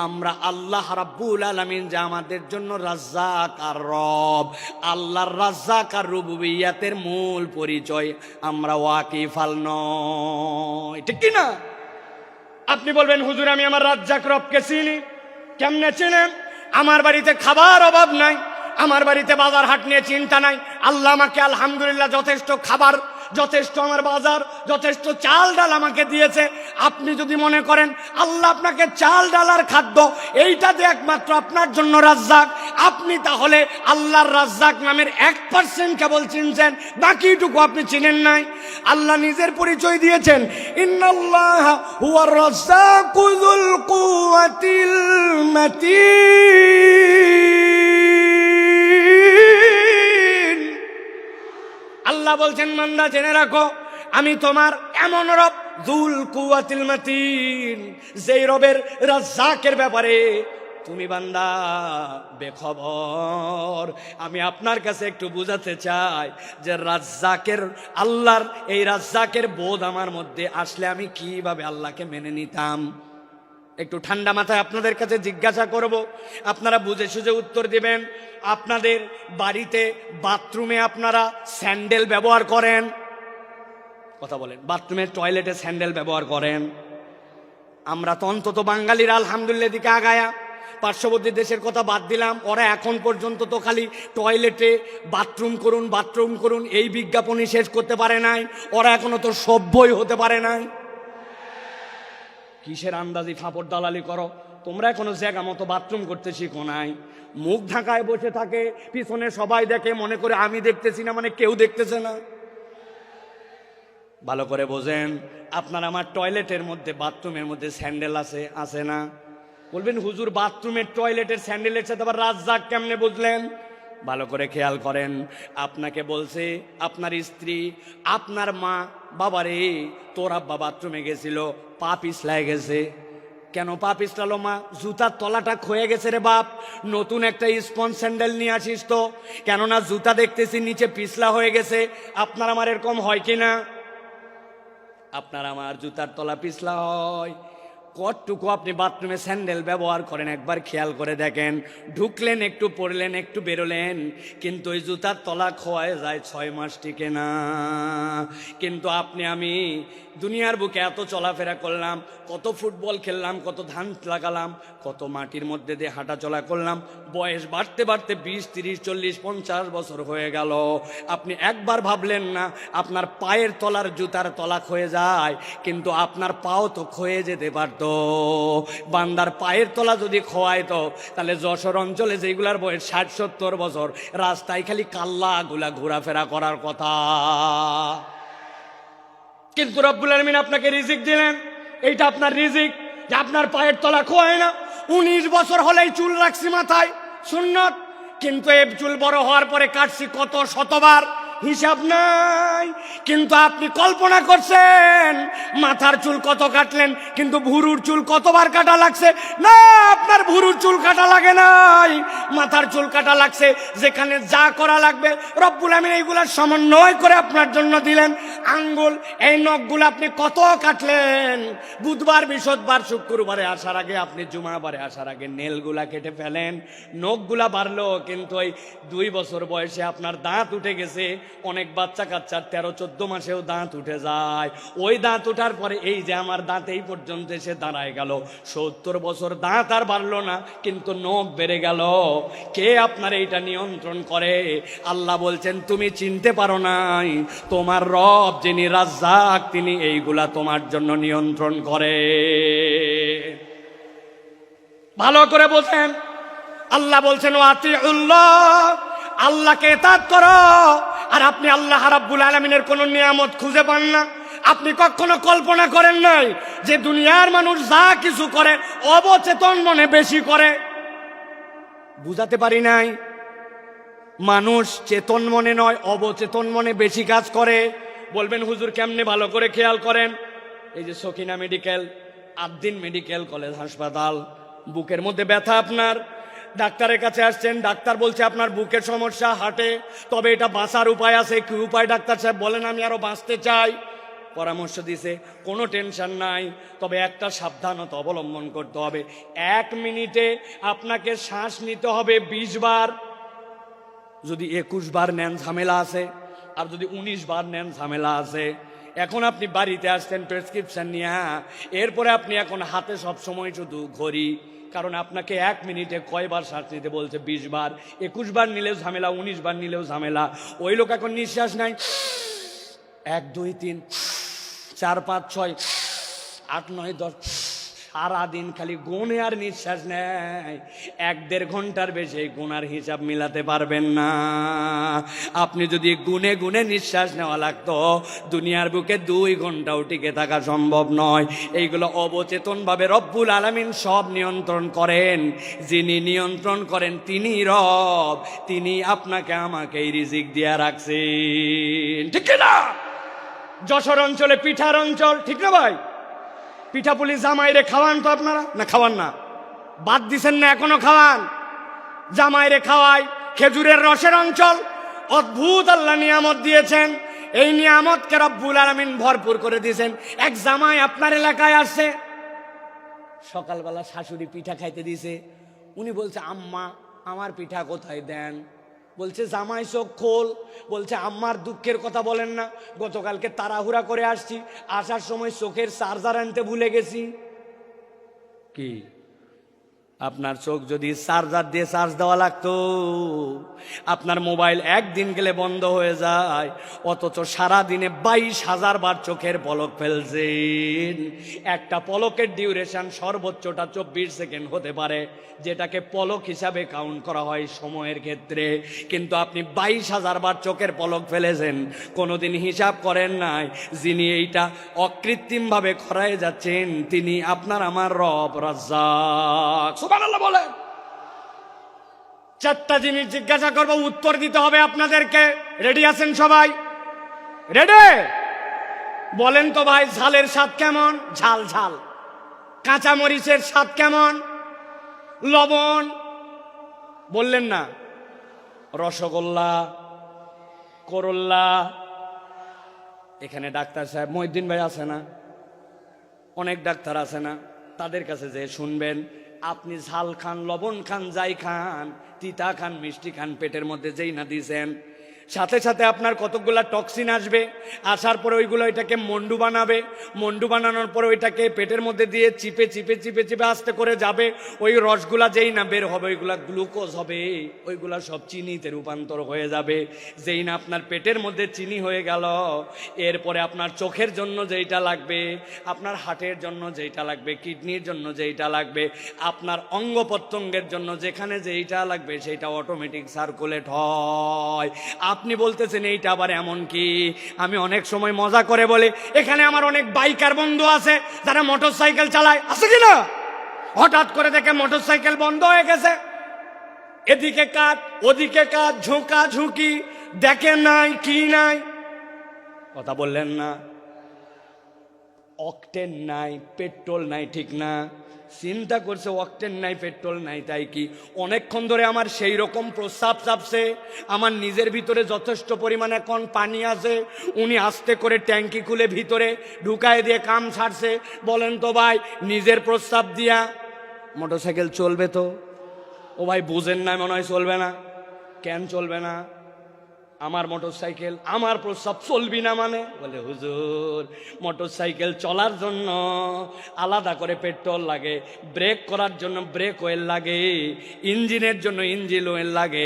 আমরা আল্লাহ রাব্বুল আলামিন যে আমাদের জন্য রাজ্জাক আর রব, আল্লাহর রাজ্জাক আর রুবুবিয়্যাতের মূল পরিচয় আমরা ওয়াকিফাল নয়, ঠিক কিনা? আপনি বলবেন হুজুর আমি আমার রাজ্জাক রবকে চিনি। কেমনে চিনেন? আমার বাড়িতে খাবার অভাব নাই, আমার বাড়িতে বাজার হাট নিয়ে চিন্তা নাই। আল্লাহ আমাকে আলহামদুলিল্লাহ যথেষ্ট খাবার, যথেষ্ট আমার বাজার, যথেষ্ট চাল ডাল আমাকে দিয়েছে। আপনি যদি মনে করেন আল্লাহ আপনাকে চাল ডাল আর খাদ্য এইটা দিয়ে একমাত্র আপনার জন্য রাজ্জাক, আপনি তাহলে আল্লাহর রাজ্জাক নামের 1% কেবল চিনছেন, বাকিটুকু আপনি চিনেন নাই। আল্লাহ নিজের পরিচয় দিয়েছেন ইন্নাল্লাহ হুয়ার রাজ্জাকু যুল কুওয়াতিল মাতিন। আল্লাহ বলছেন বান্দা জেনে রাখো আমি তোমার এমন রব যুল কুওয়াতিল মাতিন, যেই রবের রাজ্জাকের ব্যাপারে তুমি বান্দা বেখবর। আমি আপনার কাছে একটু বুঝাতে চাই যে রাজ্জাকের, আল্লাহর এই রাজ্জাকের বোধ আমার মধ্যে আসলে আমি কিভাবে আল্লাহকে মেনে নিতাম। একটু ঠান্ডা মাথায় আপনাদের কাছে জিজ্ঞাসা করব, আপনারা বুঝে সুঝে উত্তর দিবেন। আপনাদের বাড়িতে বাথরুমে আপনারা স্যান্ডেল ব্যবহার করেন? কথা বলেন। বাথরুমের টয়লেটে স্যান্ডেল ব্যবহার করেন? আমরা তো অন্তত বাঙালিরা আলহামদুলিল্লাহ দিকে আগায়া। পার্শ্ববর্তী দেশের কথা বাদ দিলাম, ওরা এখন পর্যন্ত তো খালি টয়লেটে বাথরুম করুন বাথরুম করুন এই বিজ্ঞাপনই শেষ করতে পারে নাই। ওরা এখনো তো সভ্যই হতে পারে নাই। কিসের আন্দাজি ফাপড় দালালি করো? তোমরা এখনো জায়গা মতো বাথরুম করতে শিখো নাই। মুখ ঢাকায় বসে থাকে, পিছনে সবাই দেখে, মনে করে আমি দেখতেছি না মানে কেউ দেখতেছে না। ভালো করে বোঝেন, আপনার আমার টয়লেটের মধ্যে বাথরুমের মধ্যে স্যান্ডেল আছে না? বলবেন হুজুর বাথরুমের টয়লেটের স্যান্ডেলের সাথে আবার রাজ্জাক কেমনে বুঝলেন? ভালো করে খেয়াল করেন। আপনাকে বলছে আপনার স্ত্রী, আপনার মা, বাবারে তোর আব্বা বাথরুমে গেছিল, পা পিছলায় গেছে। কেন পা পিছলালো মা? জুতার তলাটা ক্ষয়ে গেছে রে বাপ, নতুন একটা স্পঞ্জ স্যান্ডেল নিয়ে আসিস তো, কেননা জুতা দেখতেছি নিচে পিছলা হয়ে গেছে। আপনার আমার এরকম হয় কিনা? আপনার আমার জুতার তলা পিছলা হয়। কতটুকু আপনি বাথরুমে স্যান্ডেল ব্যবহার করেন একবার খেয়াল করে দেখেন। ঢুকলেন একটু, পড়লেন একটু, বেরোলেন, কিন্তু ওই জুতার তলা খোয়ায় যায়, 6 মাস টিকে না। কিন্তু আপনি আমি দুনিয়ার বুকে এত চলাফেরা করলাম, কত ফুটবল খেললাম, কত ধান লাগালাম, কত মাটির মধ্যে দিয়ে হাঁটা চলা করলাম, বয়স বাড়তে বাড়তে 20, 30, 40, 50 বছর হয়ে গেল। আপনি একবার ভাবলেন না আপনার পায়ের তলার জুতার তলা ক্ষয়ে যায়, কিন্তু আপনার পাও তো ক্ষয়ে যেতে পারত। বান্দার পায়ের তলা যদি খোয়াইতো তাহলে যশোর অঞ্চলে যেগুলার বয়স 60-70 বছর, রাস্তায় খালি কাল্লাগুলা ঘোরাফেরা করার কথা। কিন্তু রব্বুল আলামিন আপনাকে রিজিক দিলেন, এইটা আপনার রিজিক যে আপনার পায়ের তলা খোয়ায় না। 19 বছর হলেই চুল রাখছি মাথায়, সুন্নত, কিন্তু এই চুল বড় হওয়ার পরে কাটছি কত শতবার, হিসাব নাই। কিন্তু আপনি কল্পনা করছেন মাথার চুল কত কাটলেন, কিন্তু ভুরুর চুল কতবার কাটা লাগছে? না, আপনার ভুরুর চুল কাটা লাগে নাই, মাথার চুল কাটা লাগছে। যেখানে যা করা লাগবে রব্বুল আমিন এইগুলা সমন্বয় করে আপনার জন্য দিলেন। আঙ্গুল, এই নখগুলো আপনি কত কাটলেন? বুধবার, বৃহস্পতিবার, শুক্রবারে আসার আগে, আপনি জুমাবারে আসার আগে নেলগুলা কেটে ফেলেন। নখগুলা বাড়লো, কিন্তু ওই 2 বছর বয়সে আপনার দাঁত উঠে গেছে। অনেক বাচ্চা কাচ্চার 13-14 মাসেও দাঁত উঠে যায়। ওই দাঁত উঠার পরে এই যে আমার দাঁত এই পর্যন্ত এসে দাঁড়ায় গেল, 70 বছর দাঁত আর বাড়লো না, কিন্তু নখ বেড়ে গেল। কে আপনার এইটা নিয়ন্ত্রণ করে? আল্লাহ বলছেন তুমি চিনতে পারো নাই, তোমার রব যিনি রাজ্জাক তিনি এইগুলা তোমার জন্য নিয়ন্ত্রণ করে। ভালো করে বোঝেন। আল্লাহ বলছেন আতিউল্লাহ, আল্লাহকে ইতাআত করো। আর আপনি আল্লাহ রাব্বুল আলামিনের কোন নিয়ামত খুঁজে পান না? আপনি কখনো কল্পনা করেন নাই যে দুনিয়ার মানুষ যা কিছু করে অবচেতন মনে বেশি করে? বুঝাতে পারি নাই? মানুষ চেতন মনে নয়, অবচেতন মনে বেশি কাজ করে। বলবেন হুজুর কেমনে? ভালো করে খেয়াল করেন। এই যে Sakina medical, Ad-din medical college হাসপাতাল, বুকের মধ্যে ব্যথা আপনার, ডাক্তারের কাছে আসছেন, ডাক্তার বলছে আপনার বুকের সমস্যা, হার্টে, তবে এটা বাঁচার উপায় আছে। কি উপায় ডাক্তার সাহেব? বলেন আমি আরো বাঁচতে চাই। পরামর্শ দিছে, কোনো টেনশন নাই, তবে একটা সাবধানতা অবলম্বন করতে হবে। 1 মিনিটে আপনাকে শ্বাস নিতে হবে 20 বার। যদি 21 বার নেন ঝামেলা আছে, আর যদি 19 বার নেন ঝামেলা আছে। এখন আপনি বাড়িতে আসছেন প্রেসক্রিপশন নিয়ে, এরপরে আপনি এখন হাতে সব সময় শুধু ঘড়ি, কারণ আপনাকে 1 মিনিটে কয়বার শ্বাস নিতে বলছে? 20 বার। 21 বার নিলেও ঝামেলা, 19 বার নিলেও ঝামেলা। ওই লোক এখন নিঃশ্বাস নাই, 1, 2, 3, 4, 5, 6, 8, 9, 10, সারাদিন খালি গুনে আর নিঃশ্বাস নেয়। 1-1.5 ঘন্টার বেশি গুনার হিসাব মিলাতে পারবেন না। আপনি যদি গুনে গুনে নিঃশ্বাস নেওয়া লাগতো, দুনিয়ার বুকে 2 ঘন্টাও টিকে থাকা সম্ভব নয়। এইগুলো অবচেতন ভাবে রব্বুল আলামিন সব নিয়ন্ত্রণ করেন। যিনি নিয়ন্ত্রণ করেন তিনি রব, তিনি আপনাকে আমাকে এই রিজিক দিয়া রাখছেন, ঠিক না? যশোর অঞ্চলে পিঠার অঞ্চল, ঠিক না ভাই? পিঠাপুলি জামাইরে খাওয়ান তো আপনারা, না খাওয়ান না? বাদ দিছেন না? এখনো খাওয়ান। জামাইরে খাওয়াই। খেজুরের রসের অঞ্চল, অদ্ভুত আল্লাহ নিয়ামত দিয়েছেন। এই নিয়ামতকে রব্বুল আলামিন ভরপুর করে দিয়েছেন। এক জামাই আপনার এলাকায় আসছে, সকালবেলা শাশুড়ি পিঠা খাইতে দিছে। উনি বলছে আম্মা আমার পিঠা কোথায় দেন? বলছে জামাই চোখ খোল। বলছে আম্মার দুঃখের কথা বলেন না, গতকালকে তাড়াহুড়া করে আসছি, আসার সময় চোখের চার্জার আনতে ভুলে গেছি। কি আপনার চোখ যদি চার্জার দিয়ে চার্জ দেওয়া লাগতো, আপনার মোবাইল একদিন গেলে বন্ধ হয়ে যায়, অথচ সারাদিনে 22,000 বার চোখের পলক ফেলছেন। একটা পলকের ডিউরেশন সর্বোচ্চটা 24 সেকেন্ড হতে পারে, যেটাকে পলক হিসাবে কাউন্ট করা হয় সময়ের ক্ষেত্রে। কিন্তু আপনি 22,000 বার চোখের পলক ফেলেছেন, কোনোদিন হিসাব করেন নাই যিনি এইটা অকৃত্রিমভাবে খরায় যাচ্ছেন তিনি আপনার আমার রব রাজ্জাক। সুবহানাল্লাহ বলেন। 4টা জিনিস জিজ্ঞাসা করব, উত্তর দিতে হবে আপনাদেরকে। রেডি আছেন সবাই? রেডি? বলেন তো ভাই, ঝালের স্বাদ কেমন? ঝাল ঝাল। কাঁচা মরিচের স্বাদ কেমন? লবণ। বললেন না? রসগোল্লা, করল্লা। এখানে ডাক্তার সাহেব মহিউদ্দিন ভাই আছে না? অনেক ডাক্তার আছে না? তাদের কাছে যে শুনবেন, আপনি ঝাল খান, লবণ খান, যাই খান, তিতা খান, মিষ্টি খান, পেটের মধ্যে যেই না দিয়েছেন, সাথে সাথে আপনার কতকগুলা টক্সিন আসবে। আসার পরে ওইগুলো এটাকে মন্ডু বানাবে। মন্ডু বানানোর পরে ওইটাকে পেটের মধ্যে দিয়ে চিপে চিপে চিপে চিপে আস্তে করে যাবে। ওই রসগুলা যেই না বের হবে, ওইগুলা গ্লুকোজ হবে, ওইগুলা সব চিনিতে রূপান্তর হয়ে যাবে। যেই না আপনার পেটের মধ্যে চিনি হয়ে গেল, এরপরে আপনার চোখের জন্য যেইটা লাগবে, আপনার হার্টের জন্য যেইটা লাগবে, কিডনির জন্য যেইটা লাগবে, আপনার অঙ্গ প্রত্যঙ্গের জন্য যেখানে যেইটা লাগবে সেইটা অটোমেটিক সার্কুলেট হয়। আপনি বলতেছেন এইটা আবার এমন কি? আমি অনেক সময় মজা করে বলি, এখানে আমার অনেক বাইকার বন্ধু আছে যারা মোটর সাইকেল চালায়, আছে কিনা? হঠাৎ করে দেখে মোটর সাইকেল বন্ধ হয়ে গেছে, এদিকে কাট ওদিকে কাট, ঝুঁকা ঝুঁকি, দেখে নাই কি নাই। কথা বললেন না? অকটেন নাই, পেট্রোল নাই, ঠিক না? চিন্তা করছে অকটেন নাই, পেট্রোল নাই, তাই কি অনেকক্ষণ ধরে আমার সেই রকম প্রস্রাব চাপছে, আমার নিজের ভিতরে যথেষ্ট পরিমাণে এখন পানি আছে, উনি আস্তে করে ট্যাঙ্কি খুলে ভিতরে ঢুকায় দিয়ে কাম ছাড়ছে। বলেন তো ভাই, নিজের প্রস্রাব দিয়া মোটরসাইকেল চলবে তো? ও ভাই বুঝেন না মনে হয়, চলবে না। কেন চলবে না? আমার মোটরসাইকেল, আমার প্রস্রাব চলবি না মানে? বলে হুজুর, মোটরসাইকেল চলার জন্য আলাদা করে পেট্রোল লাগে, ব্রেক করার জন্য ব্রেক অয়েল লাগে, ইঞ্জিনের জন্য ইঞ্জিন অয়েল লাগে।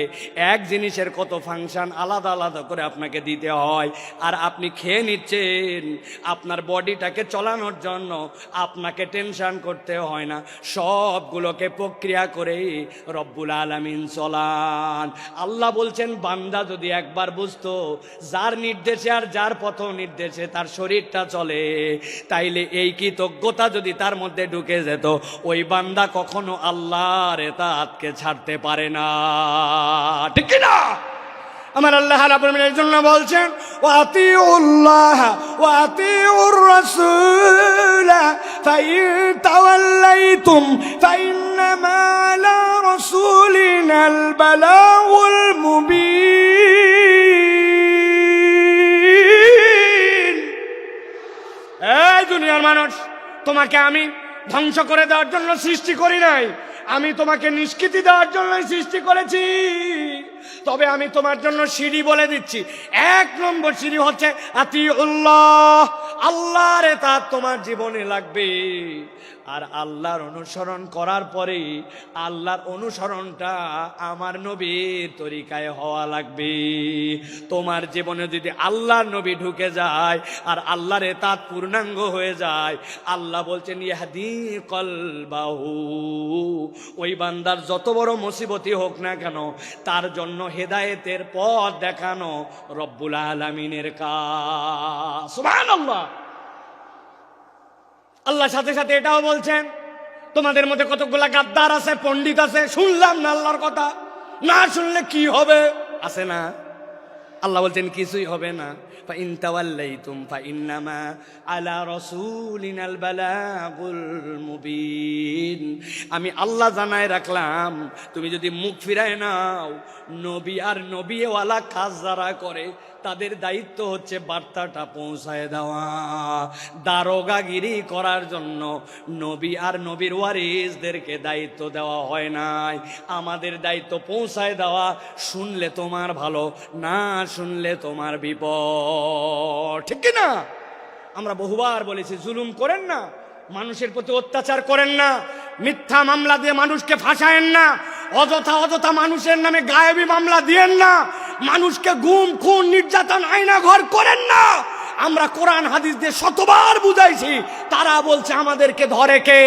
এক জিনিসের কত ফাংশন আলাদা আলাদা করে আপনাকে দিতে হয়। আর আপনি খেয়ে নিচ্ছেন, আপনার বডিটাকে চলানোর জন্য আপনাকে টেনশন করতে হয় না, সবগুলোকে প্রক্রিয়া করে রব্বুল আলামিন চলান। আল্লাহ বলছেন, বান্দা যদি একবার বুঝতো যার নির্দেশে আর যার পথ নির্দেশে তার শরীরটা চলে, তাইলে এই কৃতজ্ঞতা যদি তার মধ্যে ঢুকে যেত, ওই বান্দা কখনো আল্লাহর ইতাআতকে ছাড়তে পারে না, ঠিক না? আমার আল্লাহ রাব্বুল আলামিনের জন্য বলছেন, ওয়াতিউল্লাহ ওয়াতিউর রাসূল ফাইন তাওয়াল্লাইতুম ফাইন্নামা আলা রাসূলিনাল বালাগুল মুবিন। এই দুনিয়ার মানুষ, তোমাকে আমি ধ্বংস করে দেওয়ার জন্য সৃষ্টি করি নাই, আমি তোমাকে নিষ্কৃতি দেওয়ার জন্যই সৃষ্টি করেছি। তবে আমি তোমার জন্য সিঁড়ি বলে দিচ্ছি। 1 নম্বর সিঁড়ি হচ্ছে আতিউল্লাহ, আল্লাহর ইতাআত তোমার জীবনে লাগবে। আর আল্লাহর অনুসরণ করার পরে আল্লাহর অনুসরণটা আমার নবীর তরিকায় হওয়া লাগবে। তোমার জীবনে যদি আল্লাহর নবী ঢুকে যায় আর আল্লাহর ইতাআত পূর্ণাঙ্গ হয়ে যায়, আল্লাহ বলছেন ইয়াহদি কলবাহু, ওই বান্দার যত বড় মুসিবতই হোক না কেন, তার জন্য হেদায়েতের পথ দেখানো রব্বুল আলামিনের কাজ। সুবহানাল্লাহ। আল্লাহ সাথে সাথে এটাও বলছেন, তোমাদের মধ্যে কতগুলা গাদ্দার আছে, পণ্ডিত আছে, শুনলাম না আল্লাহর কথা, না শুনলে কি হবে? আছে না? আল্লাহ বলছেন কিছুই হবে না। ফাইন তাওয়াল্লাইতুম ফাইন্নামা আলা রাসূলিনাল বালাগুল মুবিন। আমি আল্লাহ জানায় রাখলাম, তুমি যদি মুখ ফিরায় নাও, নবী আর নবীওয়ালা কাজ যারা করে তাদের দায়িত্ব হচ্ছে বার্তাটা পৌঁছায় দেওয়া। দারোগাগিরি করার জন্য নবী আর নবীর ওয়ারিসদেরকে দায়িত্ব দেওয়া হয় নাই। আমাদের দায়িত্ব পৌঁছায় দেওয়া। শুনলে তোমার ভালো, না শুনলে তোমার বিপদ, ঠিক না? আমরা বহুবার বলেছি, জুলুম করেন না, মানুষের প্রতি অত্যাচার করেন না, মিথ্যা মামলা দিয়ে মানুষকে ফাঁসায়েন না, অযথা মানুষের নামে গায়েবী মামলা দিয়েন না, মানুষকে গুম খুন নির্যাতন আয়না ঘর করেন না। আমরা কোরআন হাদিস দিয়ে শতবার বুঝাইছি, তারা বলছে আমাদেরকে ধরে কে?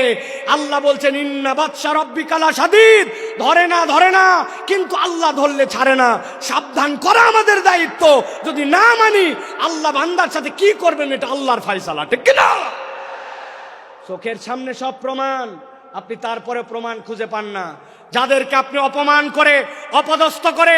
আল্লাহ বলছেন ইন্না বাতশা রাব্বিকা লাশাদীদ, ধরে না, কিন্তু আল্লাহ ধরলে ছাড়ে না। সাবধান করা আমাদের দায়িত্ব। যদি না মানি, আল্লাহ বান্দার সাথে কি করবেন এটা আল্লাহর ফয়সালা, ঠিক কি না? চোখের সামনে সব প্রমাণ, আপনি তারপরে প্রমাণ খুঁজে পান না। যাদেরকে আপনি অপমান করে অপদস্থ করে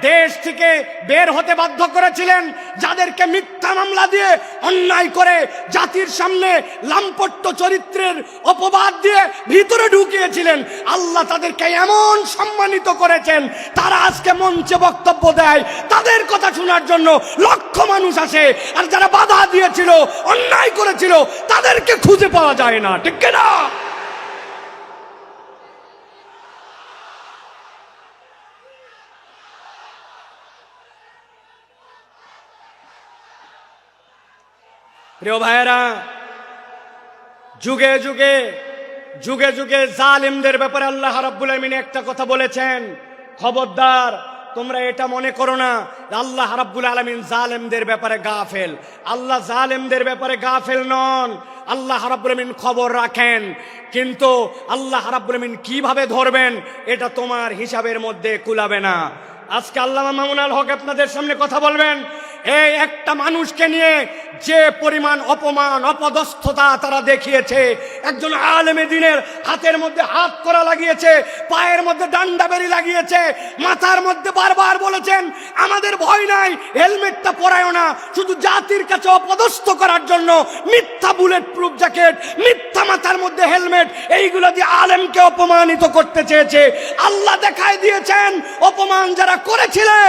দেশ থেকে বের হতে বাধ্য করেছিলেন, যাদেরকে মিথ্যা মামলা দিয়ে অন্যায় করে জাতির সামনে লাম্পট্য চরিত্রের অপবাদ দিয়ে ভিতরে ঢুকিয়েছিলেন, আল্লাহ তাদেরকে এমন সম্মানিত করেছেন, তারা আজকে মঞ্চে বক্তব্য দেয়, তাদের কথা শোনার জন্য লক্ষ মানুষ আসে। আর যারা বাধা দিয়েছিল, অন্যায় করেছিল, তাদেরকে খুঁজে পাওয়া যায় না, ঠিক না? প্রিয় ভাইয়েরা, যুগে যুগে জালিমদের ব্যাপারে আল্লাহ রাব্বুল আলামিন একটা কথা বলেছেন, খবরদার তোমরা এটা মনে করো না আল্লাহ রাব্বুল আলামিন জালেমদের ব্যাপারে গাফেল। আল্লাহ জালেমদের ব্যাপারে গাফেল নন, আল্লাহ রাব্বুল আলামিন খবর রাখেন। কিন্তু আল্লাহ রাব্বুল আলামিন কিভাবে ধরবেন এটা তোমার হিসাবের মধ্যে কুলাবে না। আজকে আল্লামা মামুনুল হক আপনাদের সামনে কথা বলবেন। এই একটা মানুষকে নিয়ে যে পরিমাণ অপমান অপদস্থতা তারা দেখিয়েছে, একজন আলেমে দ্বীনের হাতের মধ্যে হাত করা লাগিয়েছে, পায়ের মধ্যে ডান্ডা বেরি লাগিয়েছে, মাথার মধ্যে বারবার বলেছেন আমাদের ভয় নাই, হেলমেটটা পরায়ও না, শুধু জাতির কাছে অপদস্থ করার জন্য মিথ্যা বুলেট প্রুফ জ্যাকেট, মিথ্যা মাথার মধ্যে হেলমেট, এইগুলো দিয়ে আলেমকে অপমানিত করতে চেয়েছে। আল্লাহ দেখাই দিয়েছেন অপমান যারা করেছিলে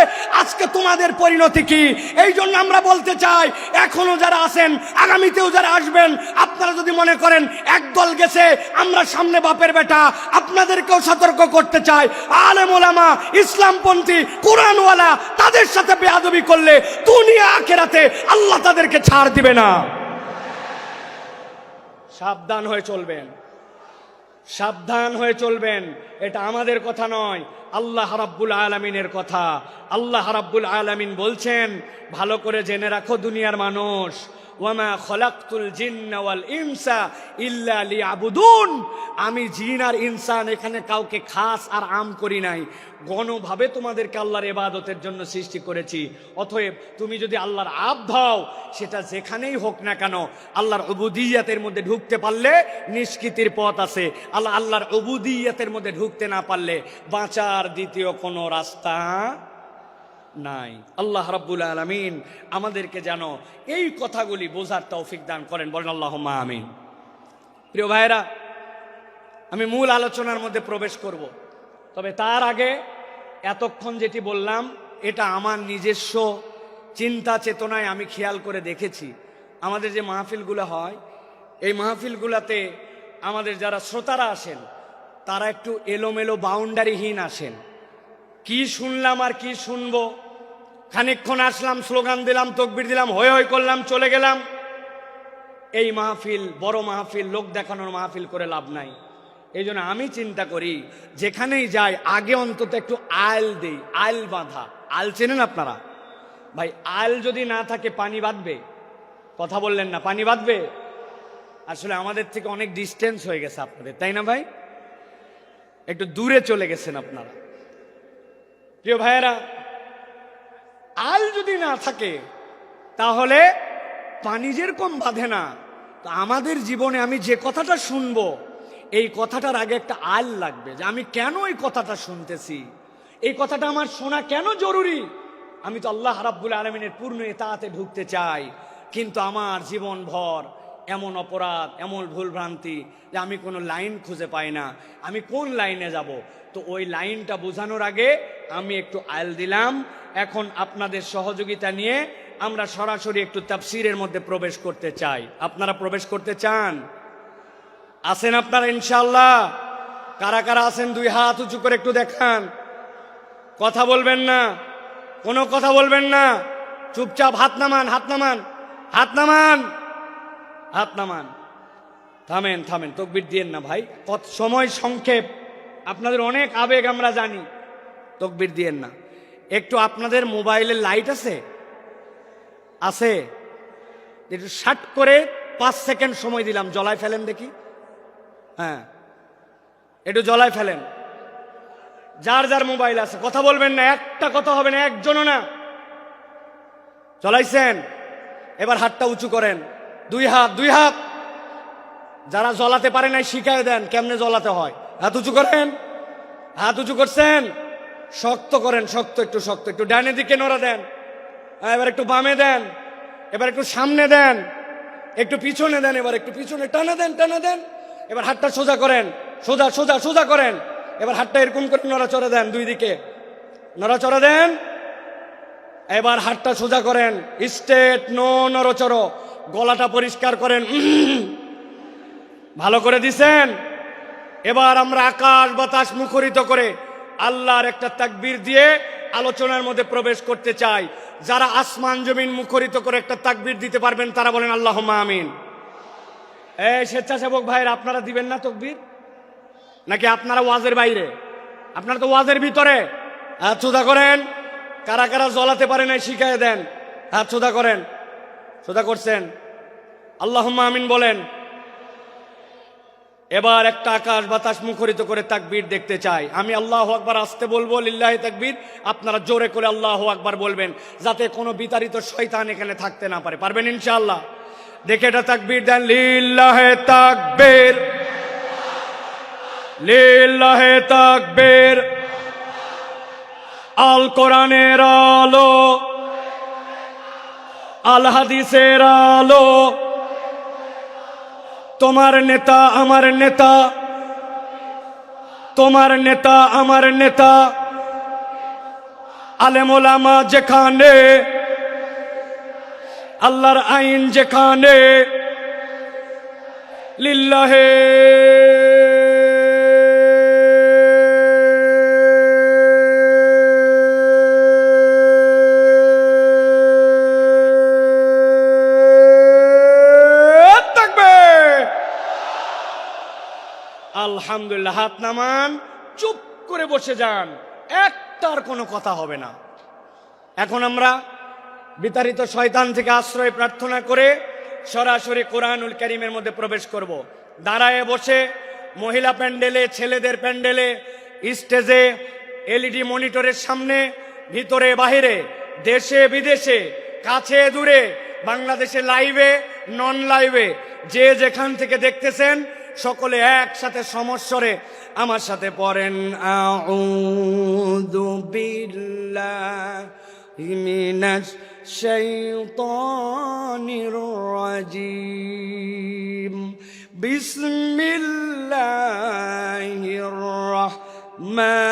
আজকে তোমাদের পরিণতি কি। এই জন্য আমরা বলতে চাই, এখনো যারা আছেন, আগামীতেও যারা আসবেন, আপনারা যদি মনে করেন একদল গেছে আমরা সামনে বাপের বেটা, আপনাদেরকেও সতর্ক করতে চাই, আলেম ওলামা ইসলামপন্থী কোরআনওয়ালা তাদের সাথে বেয়াদবি করলে দুনিয়া আখিরাতে আল্লাহ তাদেরকে ছাড় দিবে না। সাবধান হয়ে চলবেন, সাবধান হয়ে চলবেন। এটা আমাদের কথা নয়, আল্লাহ রাব্বুল আলামিনের কথা। আল্লাহ রাব্বুল আলামিন বলছেন, ভালো করে জেনে রাখো দুনিয়ার মানুষ, ওয়ামা খলাকতুল জিন্না ওয়াল ইনসা ইল্লা লিয়াবুদুন, আমি জিন আর ইনসান এখানে কাউকে খাস আর আম করি নাই, গণভাবে তোমাদেরকে আল্লাহর ইবাদতের জন্য সৃষ্টি করেছি। অতএব তুমি যদি আল্লাহর আব্দ হও, সেটা যেখানেই হোক না কেন, আল্লাহর উবুদিয়্যাতের মধ্যে ঢুকতে পারলে নিষ্কৃতির পথ আছে। আল্লাহর উবুদিয়্যাতের মধ্যে ঢুকতে না পারলে বাঁচার দ্বিতীয় কোনো রাস্তা নাই। আল্লাহ রাব্বুল আলামিন আমাদেরকে যেন এই কথাগুলি বোঝার তৌফিক দান করেন, বলেন আল্লাহুম্মা আমিন। প্রিয় ভাইয়েরা, আমি মূল আলোচনার মধ্যে প্রবেশ করব, তবে তার আগে এতক্ষণ যেটি বললাম এটা আমার নিজস্ব চিন্তা চেতনায় আমি খেয়াল করে দেখেছি। আমাদের যে মাহফিলগুলো হয়, এই মাহফিলগুলোতে আমাদের যারা শ্রোতারা আসেন তারা একটু এলোমেলো বাউন্ডারিহীন আসেন। কি শুনলাম আর কি শুনবো, খানিকক্ষণ আসলাম, স্লোগান দিলাম, তকবির দিলাম, হই হই করলাম, চলে গেলাম। এই মাহফিল বড় মাহফিল, লোক দেখানোর মাহফিল করে লাভ নাই। এই জন্য আমি চিন্তা করি যেখানেই যাই আগে অন্তত একটু আল দেই, আল বাঁধা। আল চেনেন আপনারা? ভাই আল যদি না থাকে পানি বাঁধবে? কথা বললেন না, পানি বাঁধবে? আসলে আমাদের থেকে অনেক ডিস্টেন্স হয়ে গেছে আপনাদের, তাই না ভাই? একটু দূরে চলে গেছেন আপনারা। প্রিয় ভাইয়েরা, আল যদি না থাকে তাহলে পানি যেরকম বাঁধে না, তো আমাদের জীবনে আমি যে কথাটা শুনবো এই কথাটার আগে একটা আল লাগবে, যে আমি কেন এই কথাটা শুনতেছি, এই কথাটা আমার শোনা কেন জরুরি। আমি তো আল্লাহ রাব্বুল আলামিনের পূর্ণ ইতাআতে ঢুকতে চাই, কিন্তু আমার জীবন ভর এমন অপরাধ, এমন ভুলভ্রান্তি যে আমি কোনো লাইন খুঁজে পাই না, আমি কোন লাইনে যাব। তো ওই লাইনটা বোঝানোর আগে আমি একটু আল দিলাম। এখন আপনাদের সহযোগিতা নিয়ে আমরা সরাসরি একটু তাফসীরের মধ্যে প্রবেশ করতে চাই। আপনারা প্রবেশ করতে চান? আছেন আপনারা ইনশাআল্লাহ? কারা কারা আছেন দুই হাত উঁচু করে একটু দেখান। কথা বলবেন না, কোনো কথা বলবেন না, চুপচাপ হাত নামান, হাত নামান, হাত নামান, হাত নামান। থামেন থামেন, তাকবীর দিয়েন না ভাই, কত সময় সংক্ষেপ, আপনাদের অনেক আবেগ আমরা জানি, তাকবীর দিয়েন না। একটু আপনাদের মোবাইলের লাইট আছে? আছে? একটু শাট করে 5 সেকেন্ড সময় দিলাম, জ্বলায় ফেলেন দেখি। হ্যাঁ, একটু জ্বলায় ফেলেন। যার যার মোবাইল আছে কথা বলবেন না, একটা কথা হবে না, একজনও না। জ্বলাইছেন? এবার হাতটা উঁচু করেন, 2 হাত 2 হাত। যারা জ্বলাতে পারে নাই শিখায় দেন কেমনে জ্বলাতে হয়। হাত উঁচু করেন, হাত উঁচু করছেন, শক্ত করেন, শক্ত, একটু শক্ত, একটু ডানের দিকে নড়া দেন, এবার একটু বামে দেন, এবার একটু সামনে দেন, একটু পিছনে দেন, এবার একটু পিছনে টানা দেন, টানা দেন। এবার হাতটা সোজা করেন, সোজা সোজা সোজা করেন। এবার হাতটা এরকম করে নড়াচড়া দেন, 2 দিকে নড়াচড়া দেন। এবার হাতটা সোজা করেন, স্ট্রেট, নো নড়চড়। গলাটা পরিষ্কার করেন, ভালো করে দিছেন। এবার আমরা আকাশ বাতাস মুখরিত করে আল্লাহর একটা তাকবীর দিয়ে আলোচনার মধ্যে প্রবেশ করতে চাই। যারা আসমান জমিন মুখরিত করে একটা তাকবীর দিতে পারবেন তারা বলেন আল্লাহুম্মা আমিন। এই স্বেচ্ছাসেবক ভাইরা, আপনারা দিবেন না তাকবীর? নাকি আপনারা ওয়াজের বাইরে? আপনারা তো ওয়াজের ভিতরে। হাত সোজা করেন। কারা কারা জ্বলাতে পারে নাই শিখায় দেন, হাত সোজা করেন। সোজা করছেন? আল্লাহুম্মা আমিন বলেন। এবার একটা আকাশ বাতাস মুখরিত করে তাকবীর দেখতে চাই। আমি আল্লাহু আকবার আসতে বলবো, লিল্লাহি তাকবীর, আপনারা জোরে করে আল্লাহু আকবার বলবেন, যাতে কোনো বিতাড়িত শয়তান এখানে থাকতে না পারে। পারবেন ইনশাআল্লাহ? দেখে এটা তাকবীর দেন, লিল্লাহি তাকবীর, লিল্লাহি তাকবীর। আল কোরআনের আলো, আল হাদিসের আলো, তোমার নেতা আমার নেতা, তোমার নেতা আমার নেতা, আলেম ওলামা যেখানে, আল্লাহর আইন যেখানে, লিল্লাহে আলহামদুলিল্লাহ। হাত নামান, চুপ করে বসে যান, একটার কোনো কথা হবে না। এখন আমরা বিতাড়িত শয়তান থেকে আশ্রয় প্রার্থনা করে সরাসরি কোরআনুল কারীমের মধ্যে প্রবেশ করব। দাঁড়ায় বসে মহিলা প্যান্ডেলে, ছেলেদের প্যান্ডেলে, স্টেজে, এলইডি মনিটরের সামনে, ভিতরে বাহিরে, দেশে বিদেশে, কাছে দূরে, বাংলাদেশে লাইভে, নন লাইভে, যে যেখান থেকে দেখতেছেন সকলে একসাথে সমস্বরে আমার সাথে পড়েন, আউযু বিল্লাহি মিনাশ শাইতানির রাজীম, বিসমিল্লাহির রাহমানির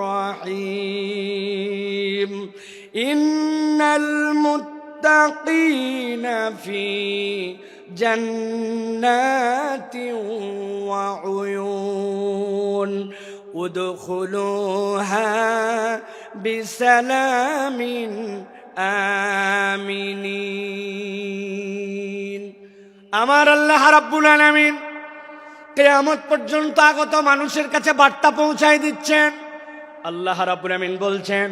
রাহিম, ইন্নাল মুত্তাকিনা ফি জান্নাতি ওয়া উয়ুন, উদখুলুহা বিসালামিন আমিনিন। আমার আল্লাহ রাব্বুল আলামিন কিয়ামত পর্যন্ত আগত মানুষের কাছে বার্তা পৌঁছায় দিচ্ছেন। আল্লাহ রাব্বুল আলামিন বলছেন,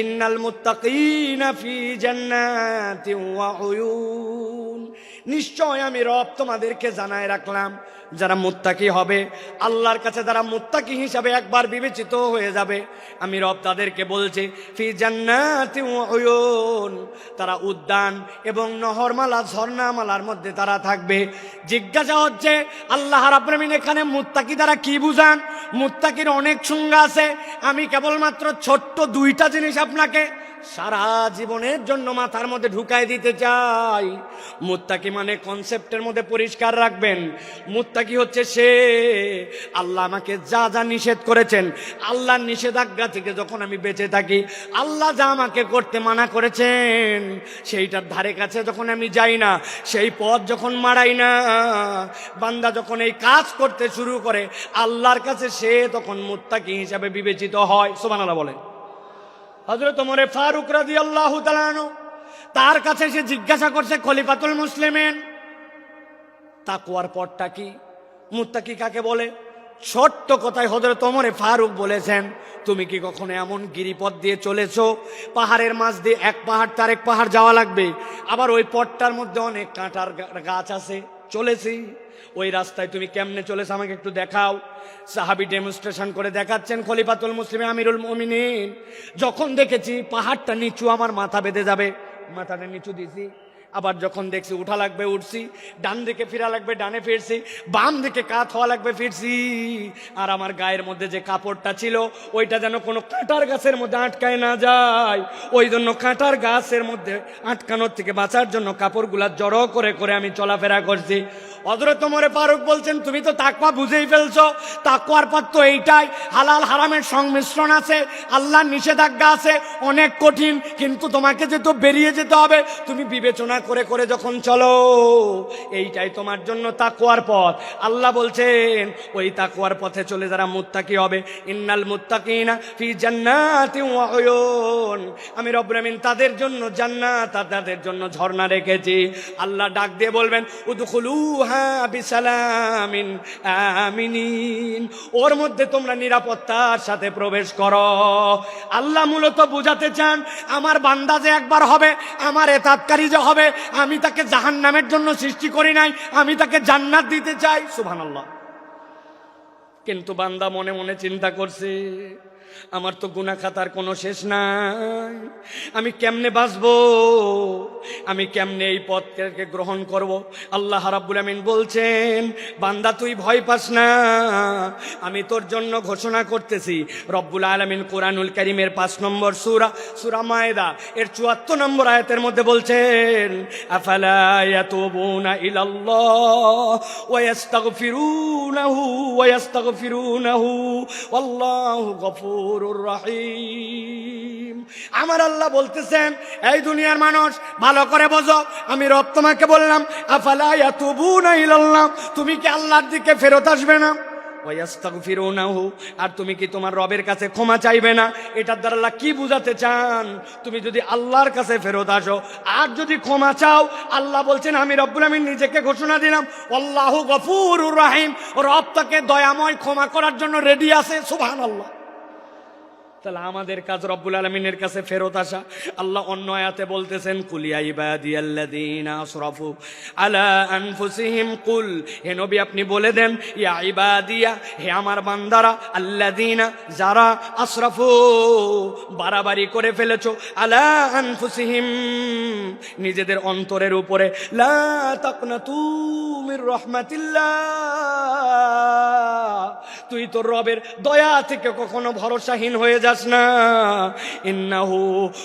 ইন্নাল মুত্তাকিনা ফি জান্নাতি ওয়া উয়ুন, নিশ্চয় আমি রব তোমাদেরকে জানায় রাখলাম, যারা মুত্তাকি হবে, আল্লাহর কাছে যারা মুত্তাকি হিসাবে একবার বিবেচিত হয়ে যাবে, আমি রব তাদেরকে বলছি, ফি জান্নাতি ওয়া উয়ুন, তারা উদ্যান এবং নহরমালা, ঝর্ণামালার মধ্যে তারা থাকবে। জিজ্ঞাসা হচ্ছে আল্লাহ রাব্বুল আলামিন এখানে মুত্তাকি দ্বারা কি বুঝান? মুত্তাকির অনেক সংজ্ঞা আছে, আমি কেবলমাত্র ছোট্ট 2টা জিনিস আপনাকে সারা জীবনের জন্য মাথার মধ্যে ঢুকাই দিতে চাই। মুত্তাকি মানে কনসেপ্টের মধ্যে পরিষ্কার রাখবেন, মুত্তাকি হচ্ছে সে আল্লাহ আমাকে যা যা নিষেধ করেছেন, আল্লাহর নিষেধাজ্ঞা থেকে যখন আমি বেঁচে থাকি, আল্লাহ যা আমাকে করতে মানা করেছেন সেইটার ধারে কাছে যখন আমি যাই না, সেই পথ যখন মারাই না, বান্দা যখন এই কাজ করতে শুরু করে, আল্লাহর কাছে সে তখন মুত্তাকি হিসাবে বিবেচিত হয়। সুবহানাল্লাহ বলেন। হযরত ওমর ফারুক রাদিয়াল্লাহু তাআলা আনহু, তার কাছে সে জিজ্ঞাসা করছে খলিফাতুল মুসলিমিন, তাকওয়ার পথটা কি, মুত্তাকি কাকে বলে? ছোট্ট কথায় হযরত ওমর ফারুক বলেছেন, তুমি কি কখনো এমন গিরিপথ দিয়ে চলেছো, পাহাড়ের মাঝ দিয়ে এক পাহাড় তার এক পাহাড় যাওয়া লাগবে, আবার ওই পথটার মধ্যে অনেক কাঁটার গাছ আছে? চলেছি। ওই রাস্তায় তুমি কেমনে চলেছো আমাকে একটু দেখাও। সাহাবী ডেমনস্ট্রেশন করে দেখাচ্ছেন, খলিফাতুল মুসলিমিন আমিরুল মুমিনিন। যখন দেখেছি পাহাড়টা নিচু, আমার মাথা বেঁধে যাবে, মাথাটা নিচু দিছি। আবার যখন দেখছি উঠা লাগবে উঠছি, ডান দিকে ফিরা লাগবে ডানে ফিরছি, বাম দিকে কাত হওয়া লাগবে ফিরছি। আর আমার গায়ের মধ্যে যে কাপড়টা ছিল ওইটা যেন কোনো কাঁটার গাছের মধ্যে আটকায় না যায়, ওই জন্য কাঁটার গাছের মধ্যে আটকানোর থেকে বাঁচার জন্য কাপড়গুলা জড়ো করে করে আমি চলাফেরা করছি। হযরত ওমর ফারুক বলছেন, তুমি তো তাকওয়া বুঝেই ফেলছো। তাকওয়ার পথ তো এইটাই, হালাল হারামের সংমিশ্রণ আছে, আল্লাহর নিষেধাজ্ঞা আছে, অনেক কঠিন, কিন্তু তোমাকে যে তো বেরিয়ে যেতে হবে, তুমি বিবেচনা করে করে যখন চলো, এইটাই তোমার জন্য তাকওয়ার পথ। আল্লাহ বলছেন ওই তাকওয়ার পথে চলে যারা মুত্তাকি হবে, ইন্নাল মুত্তাকিনা ফি জান্নাতিন ওয়া উয়ুন, আমি রব্বুল আমিন তাদের জন্য জান্নাত আর তাদের জন্য ঝর্ণা রেখেছি। আল্লাহ ডাক দিয়ে বলবেন, উদখুলুহা বিসালামিন আমিনিন, ওর মধ্যে তোমরা নিরাপত্তার সাথে প্রবেশ করো। আল্লাহ মূলত বুঝাতে চান, আমার বান্দা যে একবার হবে, আমার এতাতকারী যে হবে, আমি তাকে জাহান্নামের জন্য সৃষ্টি করি নাই, আমি তাকে জান্নাত দিতে চাই। সুবহানাল্লাহ। কিন্তু বান্দা মনে মনে চিন্তা করছে, আমার তো গুনাহ খাতার কোনো শেষ নাই, আমি কেমনে বাঁচবো, আমি কেমনে এই পথকে গ্রহণ করব। আল্লাহ রাব্বুল আমিন বলছেন, বান্দা তুই ভয় পাস না, আমি তোর জন্য ঘোষণা করতেছি। রব্বুল আলামিন কোরআনুল কারীমের 5 নম্বর সূরা, সূরা মায়েদা এর 74 নম্বর আয়াতের মধ্যে বলছেন, আফালা ইয়াতুবুনা ইলাল্লাহ ওয়া ইস্তাগফিরুনাহু ওয়া ইস্তাগফিরুনাহু ওয়াল্লাহু গফুরুর রহিম। আমার আল্লাহ বলতেছেন, এই দুনিয়ার মানুষ ভালো করে বোঝো, আমি রব তোমাকে বললাম, আফালা ইয়াতুবুনা ইলাল্লাহ, তুমি কি আল্লাহর দিকে ফেরত আসবে না? ওয়াস্তাগফিরুনাহু, আর তুমি কি তোমার রবের কাছে ক্ষমা চাইবে না? এটার দ্বারা আল্লাহ কি বুঝাতে চান? তুমি যদি আল্লাহর কাছে ফেরত আসো আর যদি ক্ষমা চাও, আল্লাহ বলছেন আমি রব্বুল আমিন নিজেকে ঘোষণা দিলাম, আল্লাহু গফুরুর রহিম, রব তাকে দয়াময় ক্ষমা করার জন্য রেডি আছে। সুবহানাল্লাহ। তাহলে আমাদের কাজ রব্বুল আলামিনের কাছে ফেরত আসা। আল্লাহ অন্য আয়াতে বলতেছেন, কুল ইয়া ইবাদিয়াল্লাযীনা আসরাফু আলা আনফুসিহিম, কুল, হে নবী আপনি বলে দেন, ইয়া ইবাদিয়া, হে আমার বান্দারা, আল্লাযীনা, যারা, আসরাফু, বাড়াবাড়ি করে ফেলেছো, আলা আনফুসিহিম, নিজেদের অন্তরের উপরে, লা তাকনাতু মির রাহমাতিল্লাহ, তুই তোর রবের দয়া থেকে কখনো ভরসাহীন হয়ে যাস না। ইন্নাহু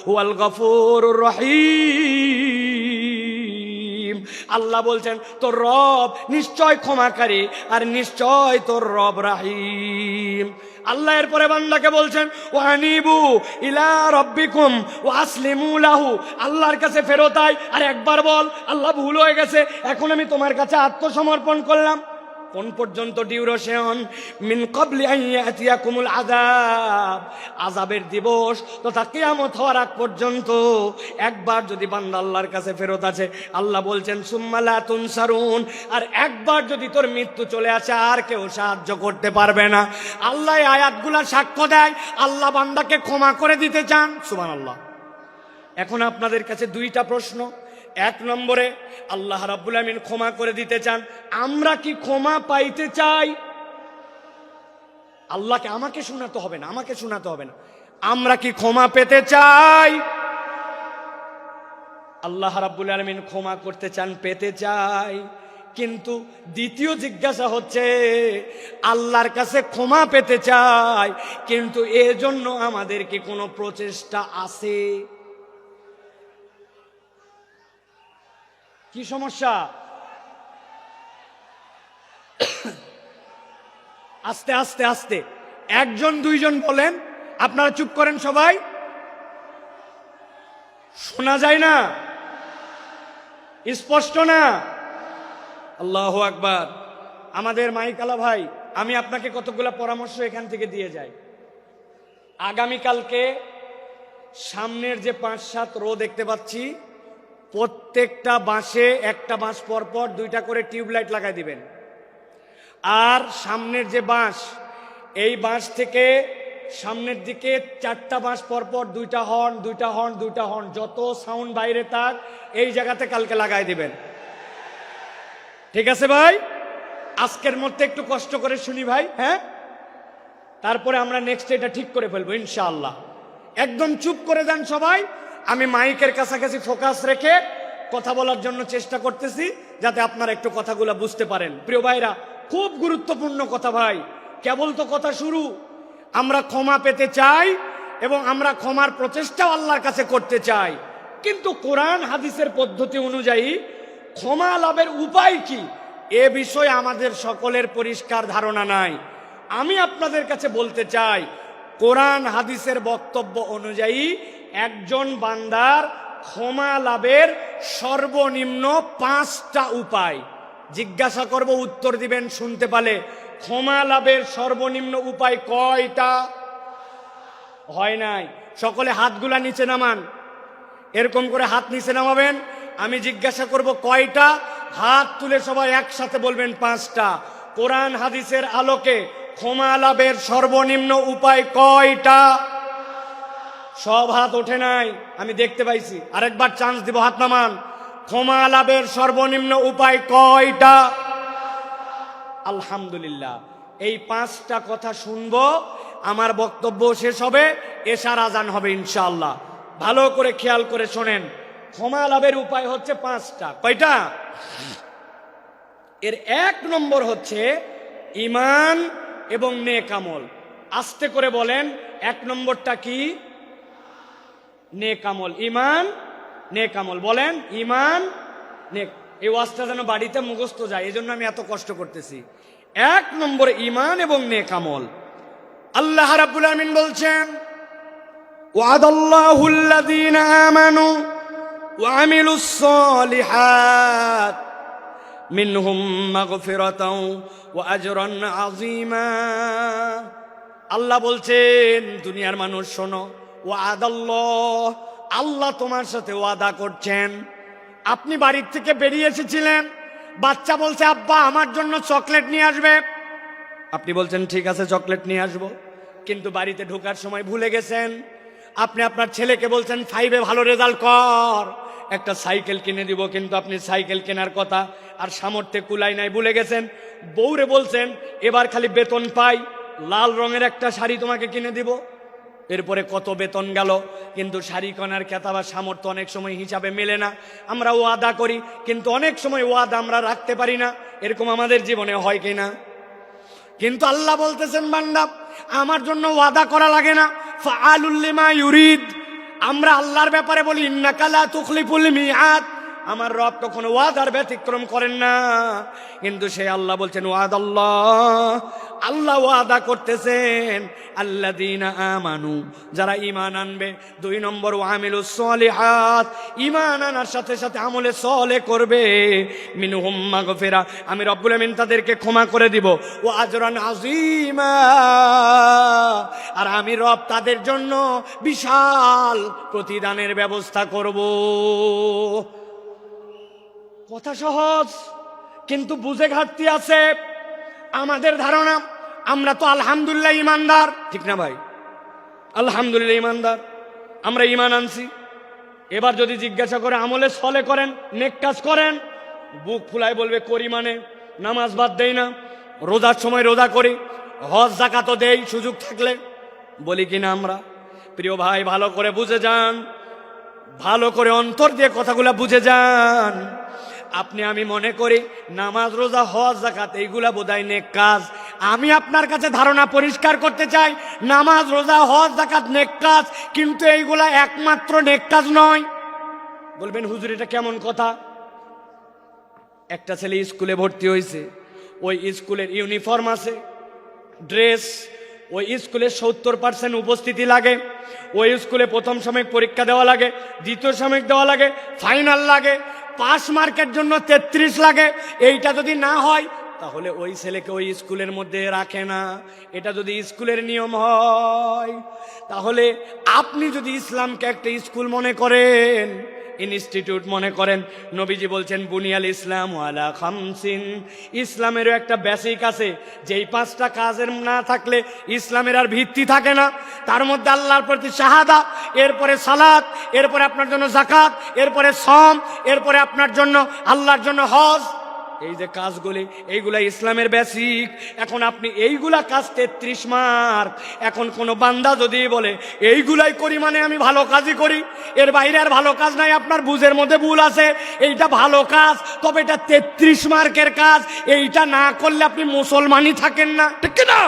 হুয়াল গফুরুর রহিম, আল্লাহ বলছেন তোর রব নিশ্চয় ক্ষমাকারী আর নিশ্চয় তোর রব রহিম। আল্লাহ এরপরে বান্দাকে বলছেন, ওয়ানিবু ইলা রাব্বিকুম ওয়া আসলিমু লাহু, আল্লাহর কাছে ফেরত আয় আর একবার বল, আল্লাহ ভুল হয়ে গেছে, এখন আমি তোমার কাছে আত্মসমর্পণ করলাম। কোন পর্যন্ত ডিউরেশন? মিন ক্বাবলি আন ইয়াতিয়াকুমুল আযাব, আযাবের দিবস তথা কিয়ামত হওয়ার আগ পর্যন্ত একবার যদি বান্দা আল্লাহর কাছে ফেরত আসে, আল্লাহ বলছেন সুম্মা লা তুনসারুন, আর একবার যদি তোর মৃত্যু চলে আসে আর কেউ সাহায্য করতে পারবে না। আল্লাহ এই আয়াতগুলা সাক্ষ্য দেয়, আল্লাহ বান্দাকে ক্ষমা করে দিতে চান। সুবহানাল্লাহ। এখন আপনাদের কাছে 2টা প্রশ্ন। 1 নম্বরে, আল্লাহ রাব্বুল আমিন ক্ষমা করে দিতে চান, আমরা কি ক্ষমা পাইতে চাই? আল্লাহকে আমাকে শোনাতে হবে না, আমাকে শোনাতে হবে না, আমরা কি ক্ষমা পেতে চাই? আল্লাহ রাব্বুল আমিন ক্ষমা করতে চান, পেতে চাই। কিন্তু দ্বিতীয় জিজ্ঞাসা হচ্ছে, আল্লাহর কাছে ক্ষমা পেতে চাই, কিন্তু এজন্য আমাদের কি কোনো প্রচেষ্টা আছে? কি সমস্যা? আস্তে আস্তে আস্তে, 1জন 2জন বলেন, আপনারা চুপ করেন সবাই, শোনা যায় না, স্পষ্ট না? আল্লাহু আকবার। আমাদের মাইকালা ভাই, আমি আপনাকে কতগুলো পরামর্শ এখান থেকে দিয়ে যাই। আগামীকালকে সামনের যে 5-7 রো দেখতে পাচ্ছি, প্রত্যেকটা বাঁশে একটা বাঁশ পরপর 2টা করে টিউবলাইট লাগাই দিবেন। আর সামনের যে বাঁশ, এই বাঁশ থেকে সামনের দিকে 4টা বাঁশ পরপর 2টা হর্ন 2টা হর্ন 2টা হর্ন, যত সাউন্ড বাইরে তাক এই জায়গাতে কালকে লাগাই দিবেন। ঠিক আছে ভাই? আজকের মধ্যে একটু কষ্ট করে শুনি ভাই, হ্যাঁ? তারপরে আমরা নেক্সট এটা ঠিক করে ফেলবো ইনশাআল্লাহ। একদম চুপ করে যান সবাই। আমি মাইকের কাছাকাছি ফোকাস রেখে কথা বলার জন্য চেষ্টা করতেছি, যাতে আপনারা একটু কথাগুলো বুঝতে পারেন। প্রিয় ভাইরা, খুব গুরুত্বপূর্ণ কথা ভাই, কেবল তো কথা শুরু। আমরা ক্ষমা পেতে চাই এবং আমরা ক্ষমার প্রচেষ্টাও আল্লাহর কাছে করতে চাই, কিন্তু কোরআন হাদিসের পদ্ধতি অনুযায়ী ক্ষমা লাভের উপায় কি এ বিষয়ে আমাদের সকলের পরিষ্কার ধারণা নাই। আমি আপনাদের কাছে বলতে চাই, কোরআন হাদিসের বক্তব্য অনুযায়ী একজন বান্দার ক্ষমা লাভের সর্বনিম্ন 5টা উপায়। জিজ্ঞাসা করব, উত্তর দিবেন শুনতে পালে। ক্ষমা লাভের সর্বনিম্ন উপায় কয়টা? হয় নাই। সকলে হাতগুলা নিচে নামান, এরকম করে হাত নিচে নামাবেন। আমি জিজ্ঞাসা করব কয়টা, হাত তুলে সবাই একসাথে বলবেন 5টা। কোরআন হাদিসের আলোকে ক্ষমা লাভের সর্বনিম্ন উপায় কয়টা? সব হাত ওঠে নাই, আমি দেখতে পাইছি। আরেকবার চান্স দিব, হাত নামান। ক্ষমা লাভের সর্বনিম্ন উপায় কয়টা? আলহামদুলিল্লাহ। এই 5টা কথা শুনবো, আমার বক্তব্য শেষ হবে, এশার আজান হবে ইনশাআল্লাহ। ভালো করে খেয়াল করে শোনেন। ক্ষমা লাভের উপায় হচ্ছে 5টা। কয়টা? এর 1 নম্বর হচ্ছে ঈমান এবং নেক আমল। আস্তে করে বলেন, 1 নম্বরটা কি? নেক আমল। ঈমান, নেক আমল। বলেন, ঈমান, নেক। এই ওয়াজটা যেন বাড়িতে মুখস্থ যায়, এজন্য আমি এত কষ্ট করতেছি। 1 নম্বর ঈমান এবং নেক আমল। আল্লাহ রাব্বুল আমিন বলছেন, ওয়াদাল্লাহুল্লাযীনা আমানু ওয়া আমিলুস সালিহাত মিনহুম মাগফিরাতাও ওয়া আজরান আযীমা। আল্লাহ বলছেন, দুনিয়ার মানুষ শোনো, ওয়াদাল্লাহ, আল্লাহ তোমার সাথে ওয়াদা করছেন। আপনি বাড়ির থেকে বেরিয়ে এসেছিলেন, বাচ্চা বলছে আব্বা আমার জন্য চকলেট নিয়ে আসবে। আপনি বলছেন ঠিক আছে চকলেট নিয়ে আসবো, কিন্তু বাড়িতে ঢোকার সময় ভুলে গেছেন। আপনি আপনার ছেলেকে বলছেন 5-এ ভালো রেজাল্ট কর, একটা সাইকেল কিনে দিব, কিন্তু আপনি সাইকেল কেনার কথা আর সামর্থ্যে কুলাই নাই, ভুলে গেছেন। বউরে বলছেন এবার খালি বেতন পাই লাল রঙের একটা শাড়ি তোমাকে কিনে দিব। এরপরে কত বেতন গেল, কিন্তু শাড়ি কেনার ক্রেতা বা সামর্থ্য অনেক সময় হিসাবে মেলে না। আমরা ওয়াদা করি, কিন্তু অনেক সময় ওয়াদা আমরা রাখতে পারি না। এরকম আমাদের জীবনে হয় কিনা? কিন্তু আল্লাহ বলতেছেন, বান্দা আমার জন্য ওয়াদা করা লাগে না, ফাআলুল লিমা ইউরিদ। আমরা আল্লাহর ব্যাপারে বলি ইন্নাকা লা তুখলিফুল মিআদ। আমার রব কখনো ওয়াদার ব্যতিক্রম করেন না, কিন্তু সেই আল্লাহ বলছেন ওয়াদাল্লাহ, আল্লাহ ওয়াদা করতেছেন আল্লাযীনা আমানু, যারা ঈমান আনবে। 2 নম্বর ওয়া আমিলুস সালিহাত, ঈমান আনার সাথে সাথে আমলে সালেহ করবে। মিনহুম মাগফিরা, আমি রব্বুল আমিন তাদেরকে ক্ষমা করে দিব। ওয়া আজরান আযীমা, আর আমি রব তাদের জন্য বিশাল প্রতিদানের ব্যবস্থা করব। কথা সহজ, কিন্তু বুঝে ঘাটতি আছে আমাদের ধারণা। আমরা তো আলহামদুলিল্লাহ ইমানদার, ঠিক না ভাই? আলহামদুলিল্লাহ ইমানদার, আমরা ইমান আনছি। এবার যদি জিজ্ঞাসা করে আমলে সলে করেন, নেক কাজ করেন, বুক ফুলায় বলবে করি, মানে নামাজ বাদ দেই না, রোজার সময় রোজা করি, হজ যাকাতও দেই সুযোগ থাকলে, বলি কিনা আমরা? প্রিয় ভাই, ভালো করে বুঝে যান, ভালো করে অন্তর দিয়ে কথাগুলা বুঝে যান। আপনি আমি মনে করি নামাজ রোজা হজ যাকাত এইগুলা বোধহয় নেক কাজ। আমি আপনার কাছে ধারণা পরিষ্কার করতে চাই, নামাজ রোজা হজ যাকাত নেক কাজ, কিন্তু এইগুলা একমাত্র নেক কাজ নয়। বলবেন হুজুর এটা কেমন কথা? একটা ছেলে স্কুলে ভর্তি হয়েছে, ওই স্কুলের ইউনিফর্ম আছে, ড্রেস, ওই স্কুলে 70% উপস্থিতি লাগে, ওই স্কুলে প্রথম সাময়িক পরীক্ষা দেওয়া লাগে, দ্বিতীয় সাময়িক দেওয়া লাগে, ফাইনাল লাগে, পাস মার্কের জন্য 33 লাগে। এইটা যদি না হয় তাহলে ওই ছেলেকে ওই স্কুলের মধ্যে রাখে না। এটা যদি স্কুলের নিয়ম হয়, তাহলে আপনি যদি ইসলামকে একটা স্কুল মনে করেন, ইনস্টিটিউট মনে করেন। নবীজি বলছেন বুনিয়াল ইসলাম আলা খামসিন, ইসলামেরও একটা বেসিক আছে, যেই 5টা কাজের না থাকলে ইসলামের আর ভিত্তি থাকে না। তার মধ্যে আল্লাহর প্রতি শাহাদা, এরপরে সালাত, এরপরে আপনার জন্য যাকাত, এরপরে সম, এরপরে আপনার জন্য আল্লাহর জন্য হজ। এই যে কাজগুলি, এইগুলা ইসলামের বেসিক। এখন আপনি এইগুলা কাজ 33 মার্ক। এখন কোন বান্দা যদি বলে এইগুলাই করি মানে আমি ভালো কাজই করি, এর বাইরে আর ভালো কাজ নাই, আপনার বুঝের মধ্যে ভুল আছে। এইটা ভালো কাজ, তবে এটা 33 মার্কের কাজ। এইটা না করলে আপনি মুসলমানই থাকেন না, ঠিক না?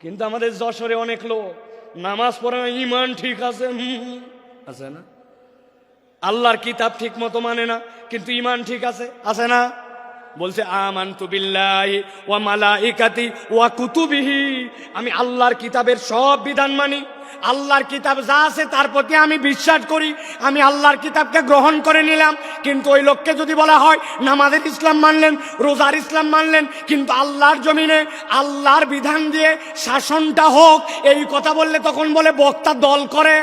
কিন্তু আমাদের যশোরে অনেক লোক নামাজ পড়ে না, ইমান ঠিক আছে, আছে না? আল্লাহর কিতাব ঠিক মতো মানে না, কিন্তু ইমান ঠিক আছে, আছে না? বলছে আমানতু বিল্লাহি ওয়া মালাইকাতি ওয়া কুতুবিহি, আমি আল্লাহর কিতাবের সব বিধান মানি। আল্লাহর কিতাব যা আছে তার প্রতি আমি বিশ্বাস করি, আমি আল্লাহর কিতাবকে গ্রহণ করে নিলাম। কিন্তু ওই লোককে যদি বলা হয় নামাজের ইসলাম মানলেন, রোজার ইসলাম মানলেন, কিন্তু আল্লাহর জমিনে আল্লাহর বিধান দিয়ে শাসনটা হোক, এই কথা বললে তখন বলে বক্তা দল করে,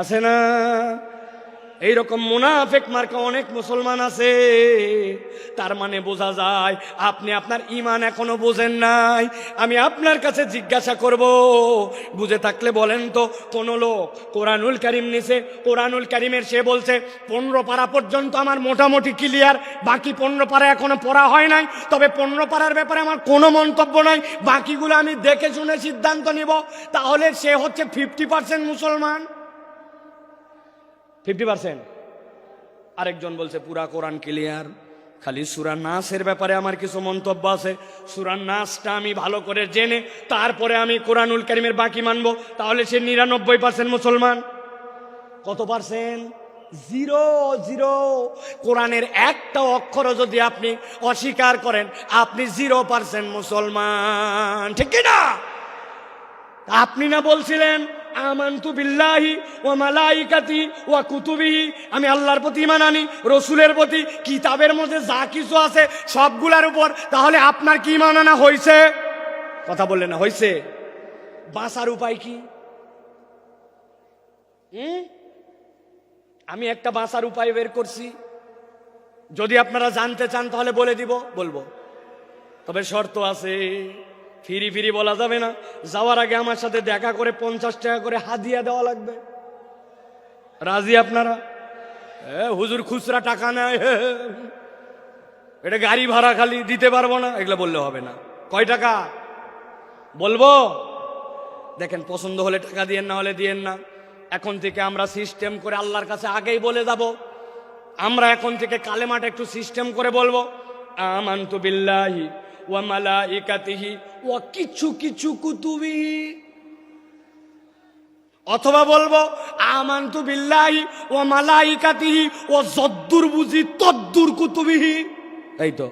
আছে না? এইরকম মুনাফিক মার্কা অনেক মুসলমান আছে। তার মানে বোঝা যায় আপনি আপনার ঈমান এখনো বোঝেন নাই। আমি আপনার কাছে জিজ্ঞাসা করব, বুঝে থাকলে বলেন তো, কোন লোক কোরআনুল কারীম নিছে, কোরআনুল কারীমের সে বলছে 15 পারা পর্যন্ত আমার মোটামুটি ক্লিয়ার, বাকি 15 পারা এখনো পড়া হয় নাই, তবে 15 পারার ব্যাপারে আমার কোনো মন্তব্য নাই, বাকিগুলো আমি দেখে শুনে সিদ্ধান্ত নিব, তাহলে সে হচ্ছে 50% মুসলমান। 50%। আরেকজন বলছে পুরা কোরআন ক্লিয়ার, খালি সূরা নাসের ব্যাপারে আমার কিছু মন্তব্য আছে, সূরা নাসটা আমি ভালো করে জেনে তারপরে আমি কোরআনুল কারীমের বাকি মানব, তাহলে সে 99% মুসলমান। কত পার্সেন্ট? 0 কোরআনের একটা অক্ষরও যদি আপনি অস্বীকার করেন, আপনি 0% মুসলমান, ঠিক না? আপনি না বলছিলেন আমানতু বিল্লাহি ওয়া মালাইকাতি ওয়া কুতুবিহি, আমি আল্লাহর প্রতি ঈমান আনি, রসুলের প্রতি, কিতাবের মধ্যে যা কিছু আছে সবগুলার উপর, তাহলে আপনার কি ঈমান আনা হয়েছে? কথা বললেন না, হয়েছে? বাঁচার উপায় কি? আমি একটা বাঁচার উপায় বের করছি, যদি আপনারা জানতে চান তাহলে বলে দিব, বলবো, তবে শর্ত আছে। ফিরি ফিরি বলা যাবে না, যাওয়ার আগে আমার সাথে দেখা করে 50 টাকা করে হাদিয়া দেওয়া লাগবে। রাজি আপনারা? হুজুর খুচরা টাকা নেয়, এটা গাড়ি ভাড়া খালি দিতে পারবো না, এগুলো বললে হবে না। কয় টাকা বলবো? দেখেন, পছন্দ হলে টাকা দিয়েন, না হলে দিয়েন না। এখন থেকে আমরা সিস্টেম করে আল্লাহর কাছে আগেই বলে যাব, আমরা এখন থেকে কালেমাটা একটু সিস্টেম করে বলবো, আমানতু বিল্লাহি ওয়া মালাইকাতিহি ওয়া কিছু কিছু কুতুবিহি, অথবা বলবো আমানতু বিল্লাহি ওয়া মালাইকাতিহি ওয়া যদ্দুর বুঝি তদ্দুর কুতুবিহি। এই তো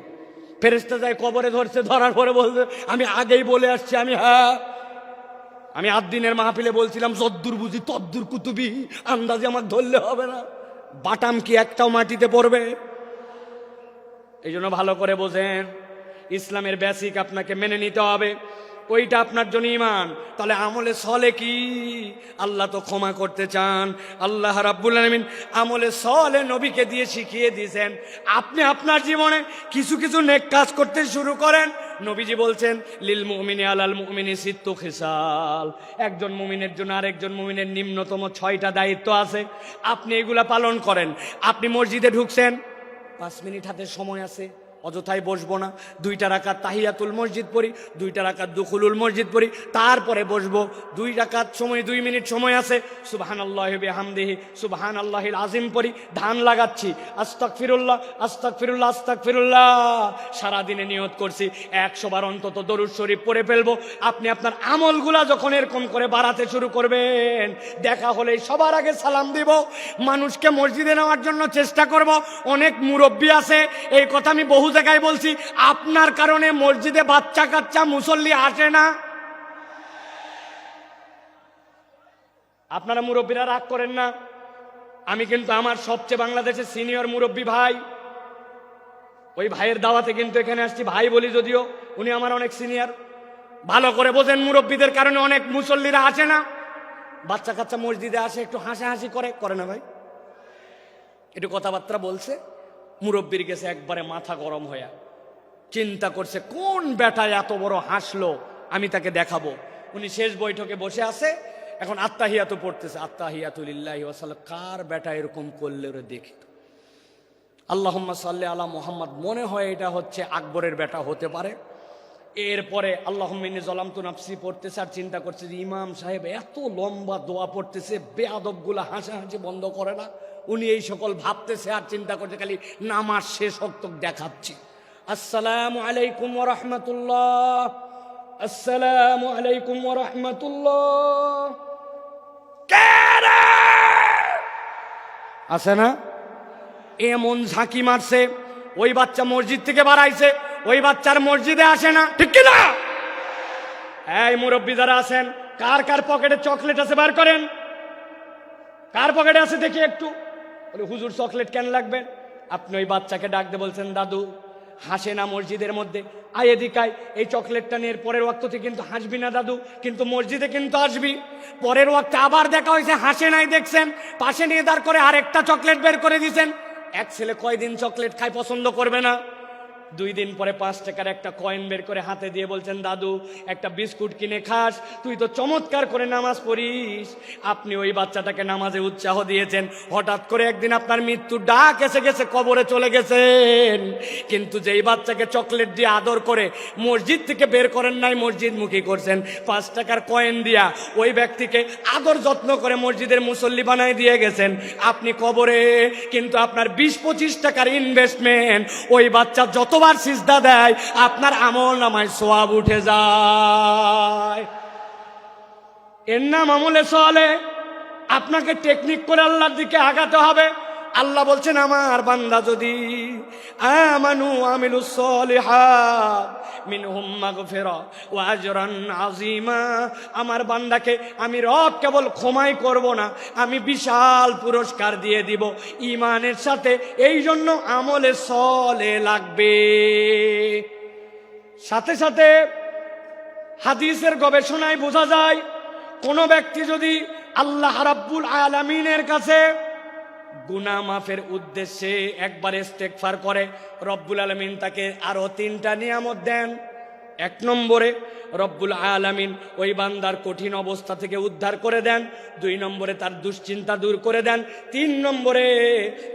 ফেরেশতা যায় কবরে ধরছে, ধরার পরে বলছে আমি আগেই বলে আসছি, আমি 8 দিনের মাহফিলে বলছিলাম যদ্দুর বুঝি তদ্দুর কুতুবিহি, আন্দাজে আমাকে ধরলে হবে না, বাটাম কি একটাও মাটিতে পড়বে? এই জন্য ভালো করে বোঝেন, ইসলামের বেসিক আপনাকে মেনে নিতে হবে, ওইটা আপনার জন্য ঈমান। তাহলে আমলে সলে কি? আল্লাহ তো ক্ষমা করতে চান, আল্লাহ রাব্বুল আলামিন আমলে সলে নবীকে দিয়ে শিখিয়ে দিয়েছেন। আপনি আপনার জীবনে কিছু কিছু নেক কাজ করতে শুরু করেন। নবীজি বলছেন লিল মুমিনি আলাল মুমিনি সিত্তু খিসাল, একজন মুমিনের জন্য আরেকজন মুমিনের নিম্নতম 6টা দায়িত্ব আছে, আপনি এগুলা পালন করেন। আপনি মসজিদে ঢুকছেন, 5 মিনিট হাতে সময় আছে, অযথায় বসবো না, 2টা রাকাত তাহিয়াতুল মসজিদ পড়ি, 2টা রাকাত দুখুলুল মসজিদ পড়ি, তারপরে বসবো। 2 রাকাত সময়, 2 মিনিট সময় আছে, সুবহানাল্লাহি বিহামদিহি সুবহানাল্লাহিল আযীম পড়ি, ধান লাগাচ্ছি, আস্তাগফিরুল্লাহ আস্তাগফিরুল্লাহ আস্তাগফিরুল্লাহ। সারাদিনে নিয়ত করছি 100 বার অন্তত দরুদ শরীফ পড়ে ফেলবো। আপনি আপনার আমলগুলা যখন এরকম করে বাড়াতে শুরু করবেন, দেখা হলে সবার আগে সালাম দিব, মানুষকে মসজিদে নেওয়ার জন্য চেষ্টা করব। অনেক মুরব্বী আছে, এই কথা আমি বহু জায়গায় বলছি, আপনার কারণে মসজিদে বাচ্চা কাচ্চা মুসল্লি আসে না। আপনারা মুরব্বীরা রাগ করেন না, আমি কিন্তু আমার সবচেয়ে বাংলাদেশের সিনিয়র মুরব্বী ভাই, ওই ভাইয়ের দাওয়াতে কিন্তু এখানে আসছি, ভাই বলি যদিও উনি আমার অনেক সিনিয়র। ভালো করে বোঝেন, মুরব্বীদের কারণে অনেক মুসল্লিরা আসে না। বাচ্চা কাচ্চা মসজিদে আসে একটু হাসাহাসি করে না ভাই? একটু কথাবার্তা বলছে, মুরব্বীর গেছে একবারে মাথা গরম হইয়া চিন্তা করছে কোন বেটায় এত বড় হাসলো, আমি তাকে দেখাবো। উনি শেষ বৈঠকে বসে আছে, এখন আত্তাহিয়াতু পড়তেছে, আত্তাহিয়াতু লিল্লাহি ওয়া সাল্লাম। কার বেটা এরকম করলে ওরে দেখি তো, আল্লাহুম্মা সাল্লি আলা মুহাম্মদ, মনে হয় এটা হচ্ছে আকবরের বেটা হতে পারে। এরপরে আল্লাহুম্মা ইন্নী যালামতু নাফসি পড়তেছে, আর চিন্তা করছে যে ইমাম সাহেব এত লম্বা দোয়া পড়তেছে, বেয়াদবগুলা হাসাহাসি বন্ধ করে না। উনি এই সকল ভাবতেছে আর চিন্তা করছে, খালি নামাজ শেষ হক্ত দেখাচ্ছি। আসসালামু আলাইকুম ওয়া রাহমাতুল্লাহ, আসসালামু আলাইকুম ওয়া রাহমাতুল্লাহ। আছে না এমন ঝাঁকি মারছে, ওই বাচ্চা মসজিদ থেকে বাড়াইছে, ওই বাচ্চার মসজিদে আসে না, ঠিক কিনা? এই মুরব্বী যারা আছেন, কার কার পকেটে চকলেট আছে বার করেন। কার পকেটে আছে দেখি একটু। বলে হুজুর চকলেট কেন লাগবে? আপনি ওই বাচ্চাকে ডাক দিয়ে বলছেন, দাদু হাসে না মসজিদের মধ্যে, আয় এদিকায়, এই চকলেটটা নিয়ে পরের ওয়াক্ততে কিন্তু হাসবি না দাদু, কিন্তু মসজিদে কিন্তু আসবি। পরের ওয়াক্তে আবার দেখা হয়েছে, হাসে নাই, দেখছেন, পাশে নিয়ে দাঁড় করে আরেকটা চকলেট বের করে দিয়েছেন। এক ছেলে কয়দিন চকলেট খায় পছন্দ করবে না? 2 দিন পরে 5 টাকার একটা কয়েন বের করে হাতে দিয়ে বলছেন, দাদু একটা বিস্কুট কিনে খাস, তুই তো চমৎকার করে নামাজ পড়িস। আপনি ওই বাচ্চাটাকে নামাজে উৎসাহ দিয়েছেন, হঠাৎ করে একদিন আপনার মৃত্যুর ডাক এসে গেছে, কবরে চলে গেছেন। কিন্তু যেই বাচ্চাকে চকলেট দিয়ে আদর করে মসজিদ থেকে বের করেন নাই, মসজিদমুখী করছেন, 5 টাকার কয়েন দিয়া ওই ব্যক্তিকে আদর যত্ন করে মসজিদের মুসল্লি বানায় দিয়ে গেছেন আপনি কবরে। কিন্তু আপনার 20-25 টাকার ইনভেস্টমেন্ট, ওই বাচ্চা যতবার সিজদা দেয় আপনার আমল নামায় সওয়াব উঠে যায়। এর নাম আমলে সলে। আপনাকে টেকনিক করে আল্লাহর দিকে আগাতে হবে। আল্লাহ বলছেন, আমার বান্দা যদি আমানু আমিলুস সলিহাত মিনহুম মাগফিরা ওয়া আজরান আযীমা, আমার বান্দাকে আমি রব কেবল ক্ষমাই করব না, আমি বিশাল পুরস্কার দিয়ে দিব ঈমানের সাথে। এই জন্য আমলে সলে লাগবে। সাথে সাথে হাদিসের গবেষণায় বোঝা যায়, কোন ব্যক্তি যদি আল্লাহ রাব্বুল আলামিনের কাছে গুনাহ মাফের উদ্দেশ্যে একবার ইস্তেগফার করে, রব্বুল আলামিন তাকে আরো 3টা নিয়ামত দেন। 1 নম্বরে রব্বুল আলামিন ওই বান্দার কঠিন অবস্থা থেকে উদ্ধার করে দেন। 2 নম্বরে তার দুশ্চিন্তা দূর করে দেন। 3 নম্বরে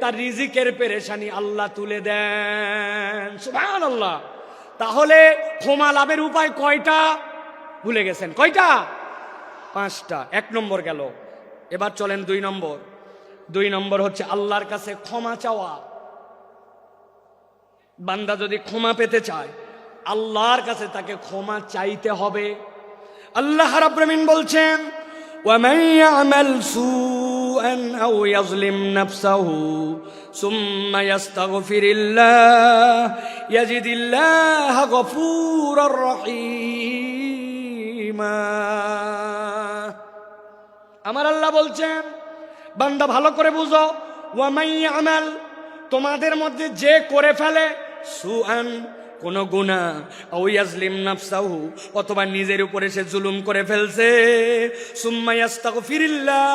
তার রিজিকের পেরেশানি আল্লাহ তুলে দেন। সুবহানাল্লাহ। তাহলে ক্ষমা লাভের উপায় কয়টা? ভুলে গেছেন কয়টা? 5টা। 1 নম্বর গেল, এবার চলেন 2 নম্বর। 2 নম্বর হচ্ছে আল্লাহর কাছে ক্ষমা চাওয়া। বান্দা যদি ক্ষমা পেতে চায়, আল্লাহর কাছে তাকে ক্ষমা চাইতে হবে। আল্লাহ রাব্বুল আমিন বলছেন, وَمَن يَعْمَلْ سُوءًا أَوْ يَظْلِمْ نَفْسَهُ ثُمَّ يَسْتَغْفِرِ اللَّهَ يَجِدِ اللَّهَ غَفُورًا رَحِيمًا। আমার আল্লাহ বলছেন, বান্দা ভালো করে বুঝো, ওয়ামাই আমাল, তোমাদের মধ্যে যে করে ফেলে সুআন, কোন গুনাহ, আও ইয়াজলিম নাফসাহু, অথবা নিজের উপরে সে জুলুম করে ফেলছে, সুম্মা ইস্তাগফিরিল্লাহ,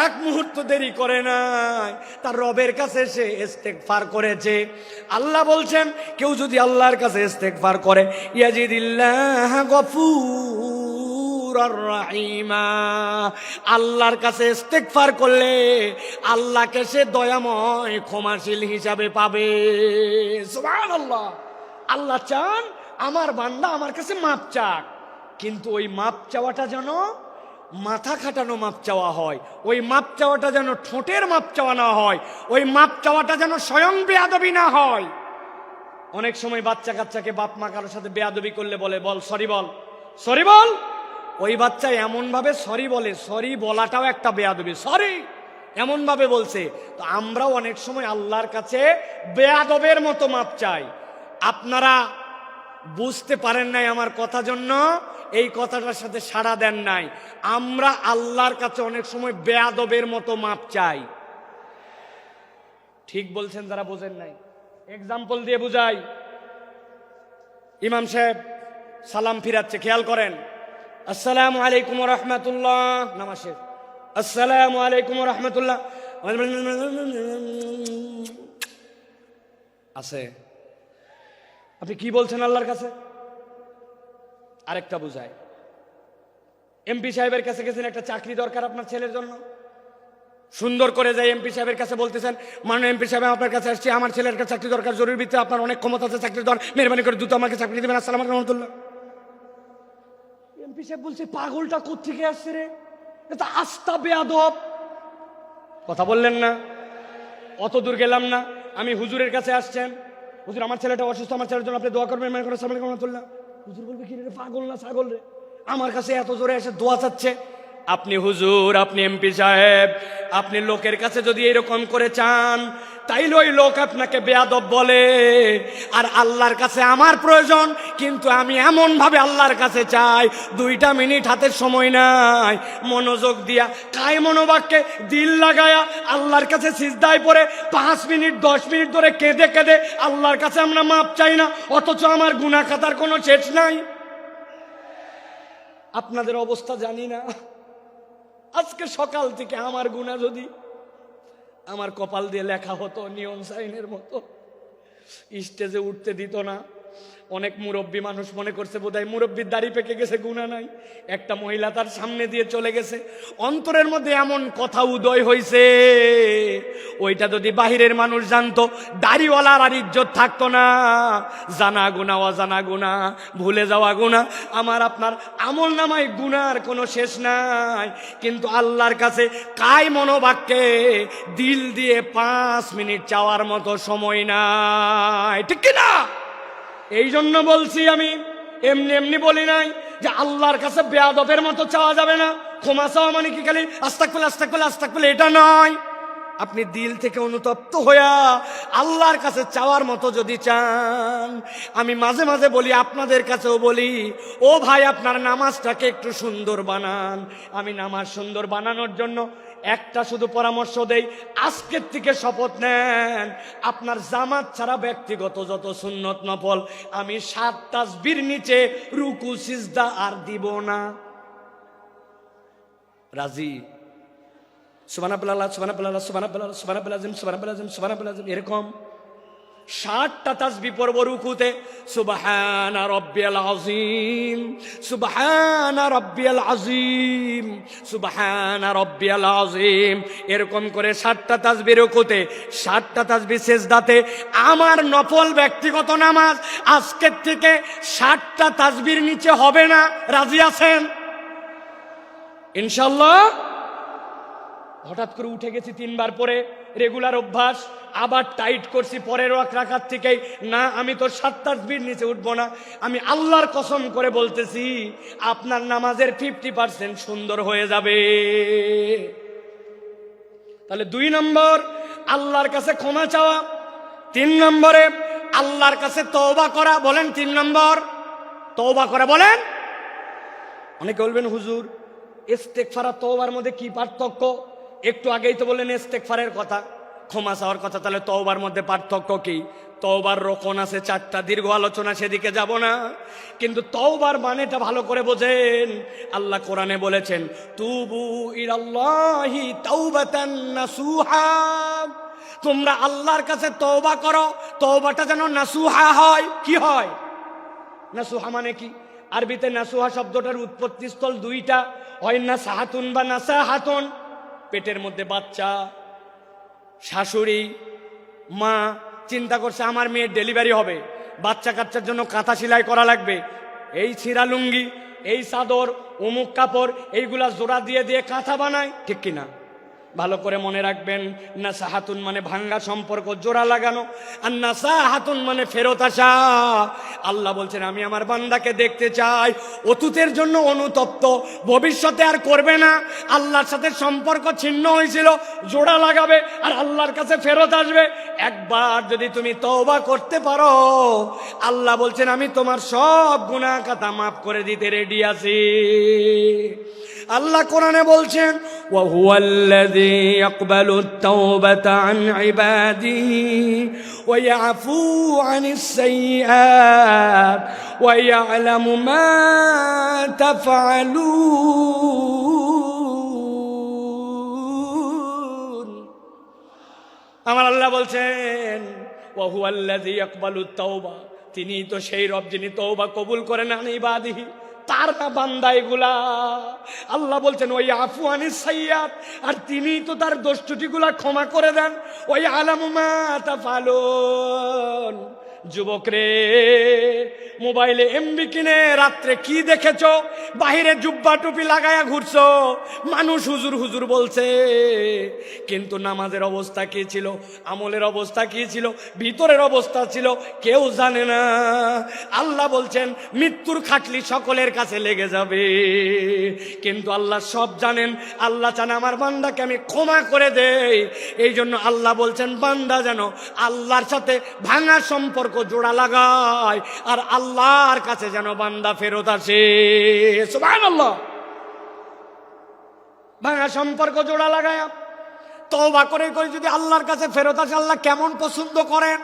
1 মুহূর্ত দেরি করে নাই, তার রবের কাছে সে ইস্তেগফার করেছে। আল্লাহ বলছেন, কেউ যদি আল্লাহর কাছে ইস্তেগফার করে, ইয়াজিদিল্লাহ গফুর রাহিমা, আল্লাহর কাছে ইস্তেগফার করলে আল্লাহকে সে দয়াময় ক্ষমাশীল হিসাবে পাবে। সুবহানাল্লাহ। আল্লাহ চান আমার বান্দা আমার কাছে মাপ চাক, কিন্তু ওই মাপ চাওয়াটা যেন মাথা খাটানো মাপ চাওয়া হয়, ওই মাপ চাওয়াটা যেন ঠোঁটের মাপ চাওয়া না হয়, ওই মাপ চাওয়াটা যেন স্বয়ং বেয়াদবি না হয়। অনেক সময় বাচ্চা কাচ্চাকে বাপ মা কারোর সাথে বেয়াদবি করলে বলে, বল সরি, বল সরি, বল। ওই বাচ্চা এমন ভাবে সরি বলে, সরি বলাটাও একটা বেয়াদবি, সরি এমন ভাবে বলছে। তো আমরাও অনেক সময় আল্লাহর কাছে বেয়াদবের মতো মাপ চাই। আপনারা বুঝতে পারেন নাই আমার কথা, জন্য এই কথাটার সাথে সাড়া দেন নাই। আমরা আল্লাহর কাছে অনেক সময় বেয়াদবের মতো মাপ চাই। ঠিক বলছেন যারা বোঝেন নাই। এক্সাম্পল দিয়ে বুঝাই। ইমাম সাহেব সালাম ফিরাচ্ছে, খেয়াল করেন, আসসালামু আলাইকুম ওয়া রাহমাতুল্লাহ, নামাজ শেষ। আসসালামু আলাইকুম ওয়া রাহমাতুল্লাহ আছে। আপনি কি বলছেন আল্লাহর কাছে? আরেকটা বুঝায়, এমপি সাহেবের কাছে গেছেন, একটা চাকরি দরকার আপনার ছেলের জন্য, সুন্দর করে যাই এমপি সাহেবের কাছে বলতেছেন, মাননীয় এমপি সাহেব আপনার কাছে আসছি, আমার ছেলের কাছে চাকরি দরকার, জরুরি ভিত্তিতে আপনার অনেক ক্ষমতা আছে, চাকরি দরকার, মেহরবানি করে দ্রুত আমাকে চাকরি দেবেন, আসসালামু আলাইকুম রহমতুল্লাহ। এমপি সাহেব বলছে, পাগলটা কোত্থেকে আসছে রে, এটা আস্তা বেয়াদব। কথা বললেন না, অত দূর গেলাম না, আমি হুজুরের কাছে আসছেন, হুজুর আমার ছেলেটা অসুস্থ, আমার ছেলের জন্য আপনি দোয়া করবেন, মেহরবানি করে আসসালামু আলাইকুম রহমতুল্লাহ। হুজুর বলবে, কি রে পাগল না ছাগল রে, আমার কাছে এত জোরে এসে দোয়া চাচ্ছে। আপনি হুজুর, আপনি এমপি সাহেব, আপনি লোকের কাছে যদি এরকম করে চান, তাইলে ওই লোক আপনাকে বেয়াদব বলে। আর আল্লাহর কাছে আমার প্রয়োজন, কিন্তু আমি এমন ভাবে আল্লাহর কাছে চাই, 2 মিনিট হাতের সময় নাই, মনোযোগ দিয়া কায় মনোবাক্যে দিল লাগায়া আল্লাহর কাছে সিজদায় পড়ে 5 মিনিট 10 মিনিট ধরে কেঁদে কেঁদে আল্লাহর কাছে আমরা মাপ চাই না, অথচ আমার গুনাহ খাতার কোনো শেষ নাই। আপনাদের অবস্থা জানি না, আজকে সকাল থেকে আমার গুনাহ যদি আমার কপাল দিয়ে লেখা হতো নিয়ন সাইনের মতো, স্টেজে উঠতে দিত না। অনেক মুরব্বী মানুষ মনে করছে বোধহয় মুরব্বীর দাড়ি পেকে গেছে, গুনাহ নাই। একটা মহিলা তার সামনে দিয়ে চলে গেছে, অন্তরের মধ্যে এমন কথা উদয় হইছে, ওইটা যদি বাহিরের মানুষ জানতো, দাড়িওয়ালার আর ইজ্জত থাকতো না। জানা গুনাহ, অজানা গুনাহ, ভুলে যাওয়া গুনাহ, আমার আপনার আমল নামায় গুনার কোনো শেষ নাই। কিন্তু আল্লাহর কাছে কায় মনোবাক্যে দিল দিয়ে 5 মিনিট চাওয়ার মতো সময় নাই, ঠিক কিনা? এই জন্য বলছি, আমি এমনি এমনি বলি নাই যে আল্লাহর কাছে বেয়াদবের মতো চাওয়া যাবে না। ক্ষমা চাওয়া মানে কি খালি আস্তাগফিরুল্লাহ আস্তাগফিরুল্লাহ আস্তাগফিরুল্লাহ, এটা নয়। আপনি দিল থেকে অনুতপ্ত হইয়া আল্লাহর কাছে চাওয়ার মতো যদি চান, আমি মাঝে মাঝে বলি, আপনাদের কাছেও বলি, ও ভাই আপনার নামাজটাকে একটু সুন্দর বানান। আমি নামাজ সুন্দর বানানোর জন্য একটা শুধু পরামর্শ দেই, আজকের থেকে শপথ নেন, আপনার জামাত ছাড়া ব্যক্তিগত যত সুন্নত নফল আমি 7 তাসবির নিচে রুকু সিজদা আর দিব না। রাজি? সুবহানাল্লাহ সুবহানাল্লাহ সুবহানাল্লাহ সুবহানাল্লাহ সুবহানাল্লাহ সুবহানাল্লাহ, এরকম 60টা তাসবিহ পড়ব রুকুতে, সুবহানা রাব্বিয়াল আযীম সুবহানা রাব্বিয়াল আযীম সুবহানা রাব্বিয়াল আযীম, এরকম করে 60টা তাসবিহ রুকুতে, 60টা তাসবিহ সিজদাতে। আমার নফল ব্যক্তিগত নামাজ আজকের থেকে 60টা তাসবিহর নিচে হবে না। রাজি আছেন ইনশাআল্লাহ? হঠাৎ করে উঠে গেছি 3 বার পরে, রেগুলার অভ্যাস, আবার টাইট করছি পরের রাকাত থেকেই, না আমি তো 7 তাসবিহর নিচে উঠবো না। আমি আল্লাহর কসম করে বলতেছি, আপনার নামাজের 50% সুন্দর হয়ে যাবে। তাহলে 2 নম্বর আল্লাহর কাছে ক্ষমা চাওয়া, 3 নম্বরে আল্লাহর কাছে তওবা করা। বলেন 3 নম্বর তওবা করা, বলেন। অনেকে বলবেন হুজুর ইস্তেগফার আর তওবার মধ্যে কি পার্থক্য? একটু আগেই তো বললেন ইস্তেগফারের কথা, ক্ষমা চাওয়ার কথা, তাহলে তওবার মধ্যে পার্থক্য কি? তওবার রকম আছে 4টা, দীর্ঘ আলোচনা, সেদিকে যাব না। কিন্তু তওবার মানেটা ভালো করে বোঝেন। আল্লাহ কোরআনে বলেছেন, তুবু ইলাল্লাহি তাওবাতান নাসুহা, তোমরা আল্লাহর কাছে তওবা করো, তওবাটা যেন নাসুহা হয়। কি হয় নাসুহা মানে কি? আরবিতে নাসুহা শব্দটার উৎপত্তি স্থল 2টা, হয় নাসাহাতুন বা নাসাহাতুন। পেটের মধ্যে বাচ্চা, শাশুড়ি মা চিন্তা করছে আমার মেয়ের ডেলিভারি হবে, বাচ্চা কাচ্চার জন্য কাঁথা সেলাই করা লাগবে, এই ছিঁড়া লুঙ্গি, এই চাদর, অমুক কাপড়, এইগুলা জোড়া দিয়ে দিয়ে কাঁথা বানায়, ঠিক কিনা? ভালো করে মনে রাখবেন, নাসাহাতুন মানে ভাঙ্গা সম্পর্ক জোড়া লাগানো, আর নাসাহাতুন মানে ফেরত আসা। আল্লাহ বলছেন, আমি আমার বান্দাকে দেখতে চাই অতীতের জন্য অনুতপ্ত, ভবিষ্যতে আর করবে না। আল্লাহর সাথে সম্পর্ক ছিন্ন হয়েছিল, জোড়া লাগাবে আর আল্লাহর কাছে ফেরত আসবে। একবার যদি তুমি তওবা করতে পারো, আল্লাহ বলছেন আমি তোমার সব গুনাহ খাতা মাফ করে দিতে রেডি আছি। আল্লাহ কোরআনে বলছেন, ওয়া হুয়াল্লাযী ইয়াকবালুত তাওবাতা আন ইবাদিহি ওয়া ইয়াফু আনিস সাইয়্যাত ওয়া ইয়ালামু মা তাফআলুন। আমার আল্লাহ বলছেন ওয়া হুয়াল্লাযী ইয়াকবালুত তাওবা, তিনি তো সেই রব যিনি তওবা কবুল করেন আন ইবাদিহি, তার না বান্দা এগুলা। আল্লাহ বলছেন ওই আফু আনিস সাইয়্যাত, আর তিনি তো তার দোষ ত্রুটিগুলা ক্ষমা করে দেন। ওই আলামু মা তাফালুন। যুবক রে, মোবাইলে এমবি কিনে রাত্রে কি দেখেছো? বাহিরে জুব্বা টুপি লাগায়া ঘুরছো, মানুষ হুজুর হুজুর বলছে, কিন্তু নামাজের অবস্থা কি ছিল, আমলের অবস্থা কি ছিল, ভিতরের অবস্থা ছিল কেউ জানে না। আল্লাহ বলছেন মৃত্যুর খাটলি সকলের কাছে লেগে যাবে, কিন্তু আল্লাহ সব জানেন। আল্লাহ চান আমার বান্দাকে আমি ক্ষমা করে দেই। এই জন্য আল্লাহ বলছেন বান্দা যেন আল্লাহর সাথে ভাঙা সম্পর্ক জোড়া লাগায়, আর আল্লাহর কাছে যেন বান্দা ফেরত আসে। সুবহানাল্লাহ। ভাঙা সম্পর্ক জোড়া লাগায় তওবা করে করে যদি আল্লাহর কাছে ফেরত আসে, আল্লাহ কেমন পছন্দ করেন।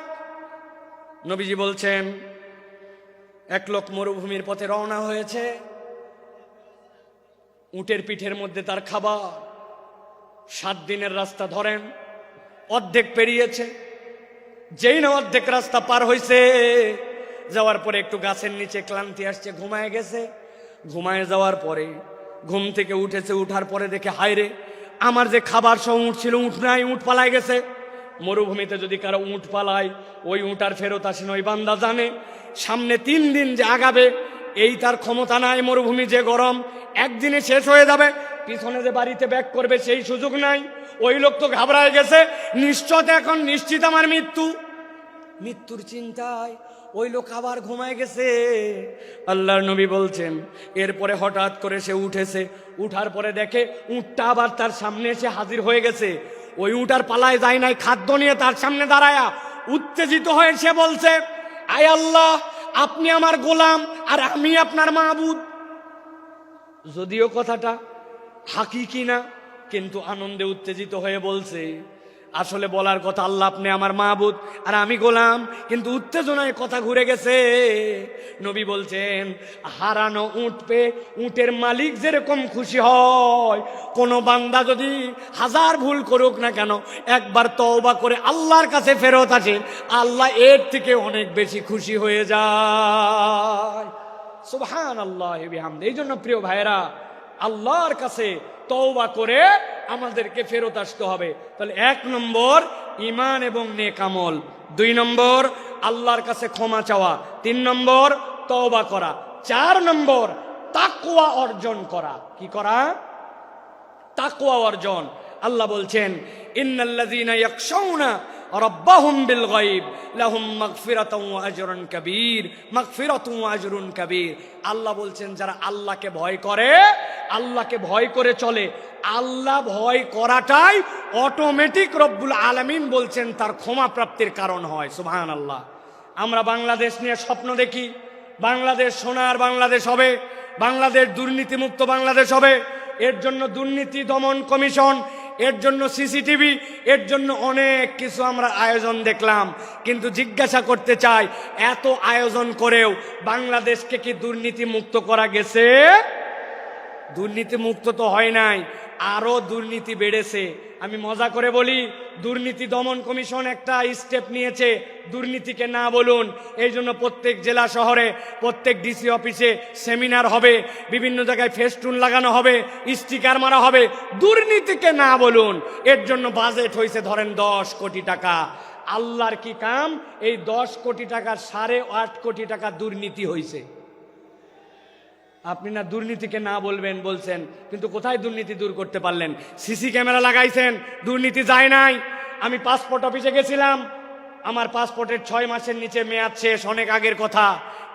নবীজি বলছেন এক লোক মরুভূমির পথে রওনা হয়েছে, উটের পিঠের মধ্যে তার খাবার। 7 দিনের রাস্তা ধরেন, অর্ধেক পেরিয়েছে। যেই না অর্ধেক রাস্তা পার হয়েছে, যাওয়ার পরে একটু গাছের নিচে ক্লান্তি আসছে, ঘুমায় গেছে। ঘুমায় যাওয়ার পরে ঘুম থেকে উঠেছে, উঠার পরে দেখে হায়রে আমার যে খাবার সহ উঠ ছিল, উঠ নাই, উঠ পালায় গেছে। মরুভূমিতে যদি কারো উঠ পালায়, ওই উঠ আর ফেরত আসেন। ওই বান্দা জানে সামনে 3 দিন যে আগাবে এই তার ক্ষমতা নাই। মরুভূমি যে গরম, একদিনে শেষ হয়ে যাবে। পিছনে যে বাড়িতে ব্যাক করবে সেই সুযোগ নাই। ওই লোক তো ঘাবড়ায় গেছে, নিশ্চয় এখন নিশ্চিত আমার মৃত্যু। মৃত্যুর চিন্তায় ওই লোক আবার ঘুমায় গেছে। আল্লাহর নবী বলছেন এরপরে হঠাৎ করে সে উঠেছে, উঠার পরে দেখে উটটা আবার তার সামনে এসে হাজির হয়ে গেছে। ওই উটার পালায় যায় নাই, খাদ্য নিয়ে তার সামনে দাঁড়ায়া উত্তেজিত হয়ে সে বলছে, আয় আল্লাহ, আপনি আমার গোলাম আর আমি আপনার মাবুদ। যদিও কথাটা হাকিকি না, কিন্তু আনন্দে উত্তেজিত হয়ে বলছে। আসলে বলার কথা আল্লাহ আপনি আমার মাবুদ আর আমি গোলাম, কিন্তু উত্তেজনায় কথা ঘুরে গেছে। নবী বলছেন হারানো উট পেয়ে উটের মালিক যেরকম খুশি হয়, কোন বান্দা যদি 1000 ভুল করুক না কেন, একবার তওবা করে আল্লাহর কাছে ফেরত আসে, আল্লাহ এর থেকে অনেক বেশি খুশি হয়ে যায়। সুবহানাল্লাহ বিহামদি। এই জন্য প্রিয় ভাইরা, আল্লাহর কাছে তওবা করে আমাদেরকে ফেরত আসতে হবে। তাহলে 1 নম্বর ঈমান এবং নেক আমল, 2 নম্বর আল্লাহর কাছে ক্ষমা চাওয়া, 3 নম্বর তওবা করা, 4 নম্বর তাকওয়া অর্জন করা। কি করা? তাকওয়া অর্জন। আল্লাহ বলছেন ইন্নাল্লাযীনা ইয়াখশাউনা রাব্বাহুম বিল গায়ব লাহুম মাগফিরাতুন ওয়া আজরুন কাবীর, মাগফিরাতুন ওয়া আজরুন কাবীর। আল্লাহ বলছেন যারা আল্লাহকে ভয় করে, আল্লাহকে ভয় করে চলে, আল্লাহ ভয় করাটাই অটোমেটিক রব্বুল আলামিন বলছেন তার ক্ষমা প্রাপ্তির কারণ হয়। সুবহানাল্লাহ। আমরা বাংলাদেশ নিয়ে স্বপ্ন দেখি, বাংলাদেশ সোনার বাংলাদেশ হবে, বাংলাদেশ দুর্নীতিমুক্ত বাংলাদেশ হবে। এর জন্য দুর্নীতি দমন কমিশন, এর জন্য সিসিটিভি, এর জন্য অনেক কিছু আমরা আয়োজন দেখলাম। কিন্তু জিজ্ঞাসা করতে চাই, এত আয়োজন করেও বাংলাদেশকে কি দুর্নীতি মুক্ত করা গেছে? দুর্নীতি মুক্ত তো হয় নাই, আরো দুর্নীতি বেড়েছে। আমি মজা করে বলি, দুর্নীতি দমন কমিশন একটা স্টেপ নিয়েছে, দুর্নীতিকে না বলুন। এই জন্য প্রত্যেক জেলা শহরে, প্রত্যেক ডিসি অফিসে সেমিনার হবে, বিভিন্ন জায়গায় ফেস্টুন লাগানো হবে, স্টিকার মারা হবে, দুর্নীতিকে না বলুন। এর জন্য বাজেট হয়েছে ধরেন 10 কোটি টাকা। আল্লাহর কি কাম, এই 10 কোটি টাকার 8.5 কোটি টাকা দুর্নীতি হয়েছে। আপনি না দুর্নীতিকে না বলবেন বলছেন, কিন্তু কোথায় দুর্নীতি দূর করতে পারলেন? সিসি ক্যামেরা লাগাইছেন, দুর্নীতি যায় নাই। আমি পাসপোর্ট অফিসে গেছিলাম, আমার পাসপোর্টের 6 মাসের নিচে মেয়াদ শেষ, অনেক আগের কথা।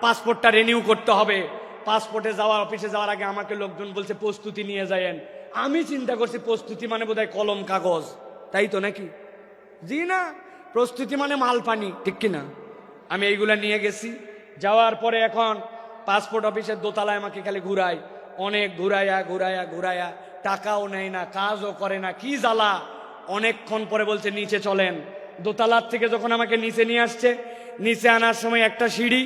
পাসপোর্টটা রিনিউ করতে হবে। পাসপোর্টে যাওয়া, অফিসে যাওয়ার আগে আমাকে লোকজন বলছে প্রস্তুতি নিয়ে যায়েন। আমি চিন্তা করছি প্রস্তুতি মানে বোধহয় কলম কাগজ, তাই তো নাকি? জি না, প্রস্তুতি মানে মাল পানি, ঠিক কিনা? আমি এইগুলা নিয়ে গেছি। যাওয়ার পরে এখন পাসপোর্ট অফিসের দোতলায় আমাকে খালি ঘুরায়, অনেক ঘুরাইয়া ঘুরাইয়া ঘুরাইয়া, টাকাও নেয় না, কাজও করে না, কি জ্বালা। অনেকক্ষণ পরে বলছে নিচে চলেন। দোতলার থেকে যখন আমাকে নিচে নিয়ে আসছে, নিচে আনার সময় একটা সিঁড়ি,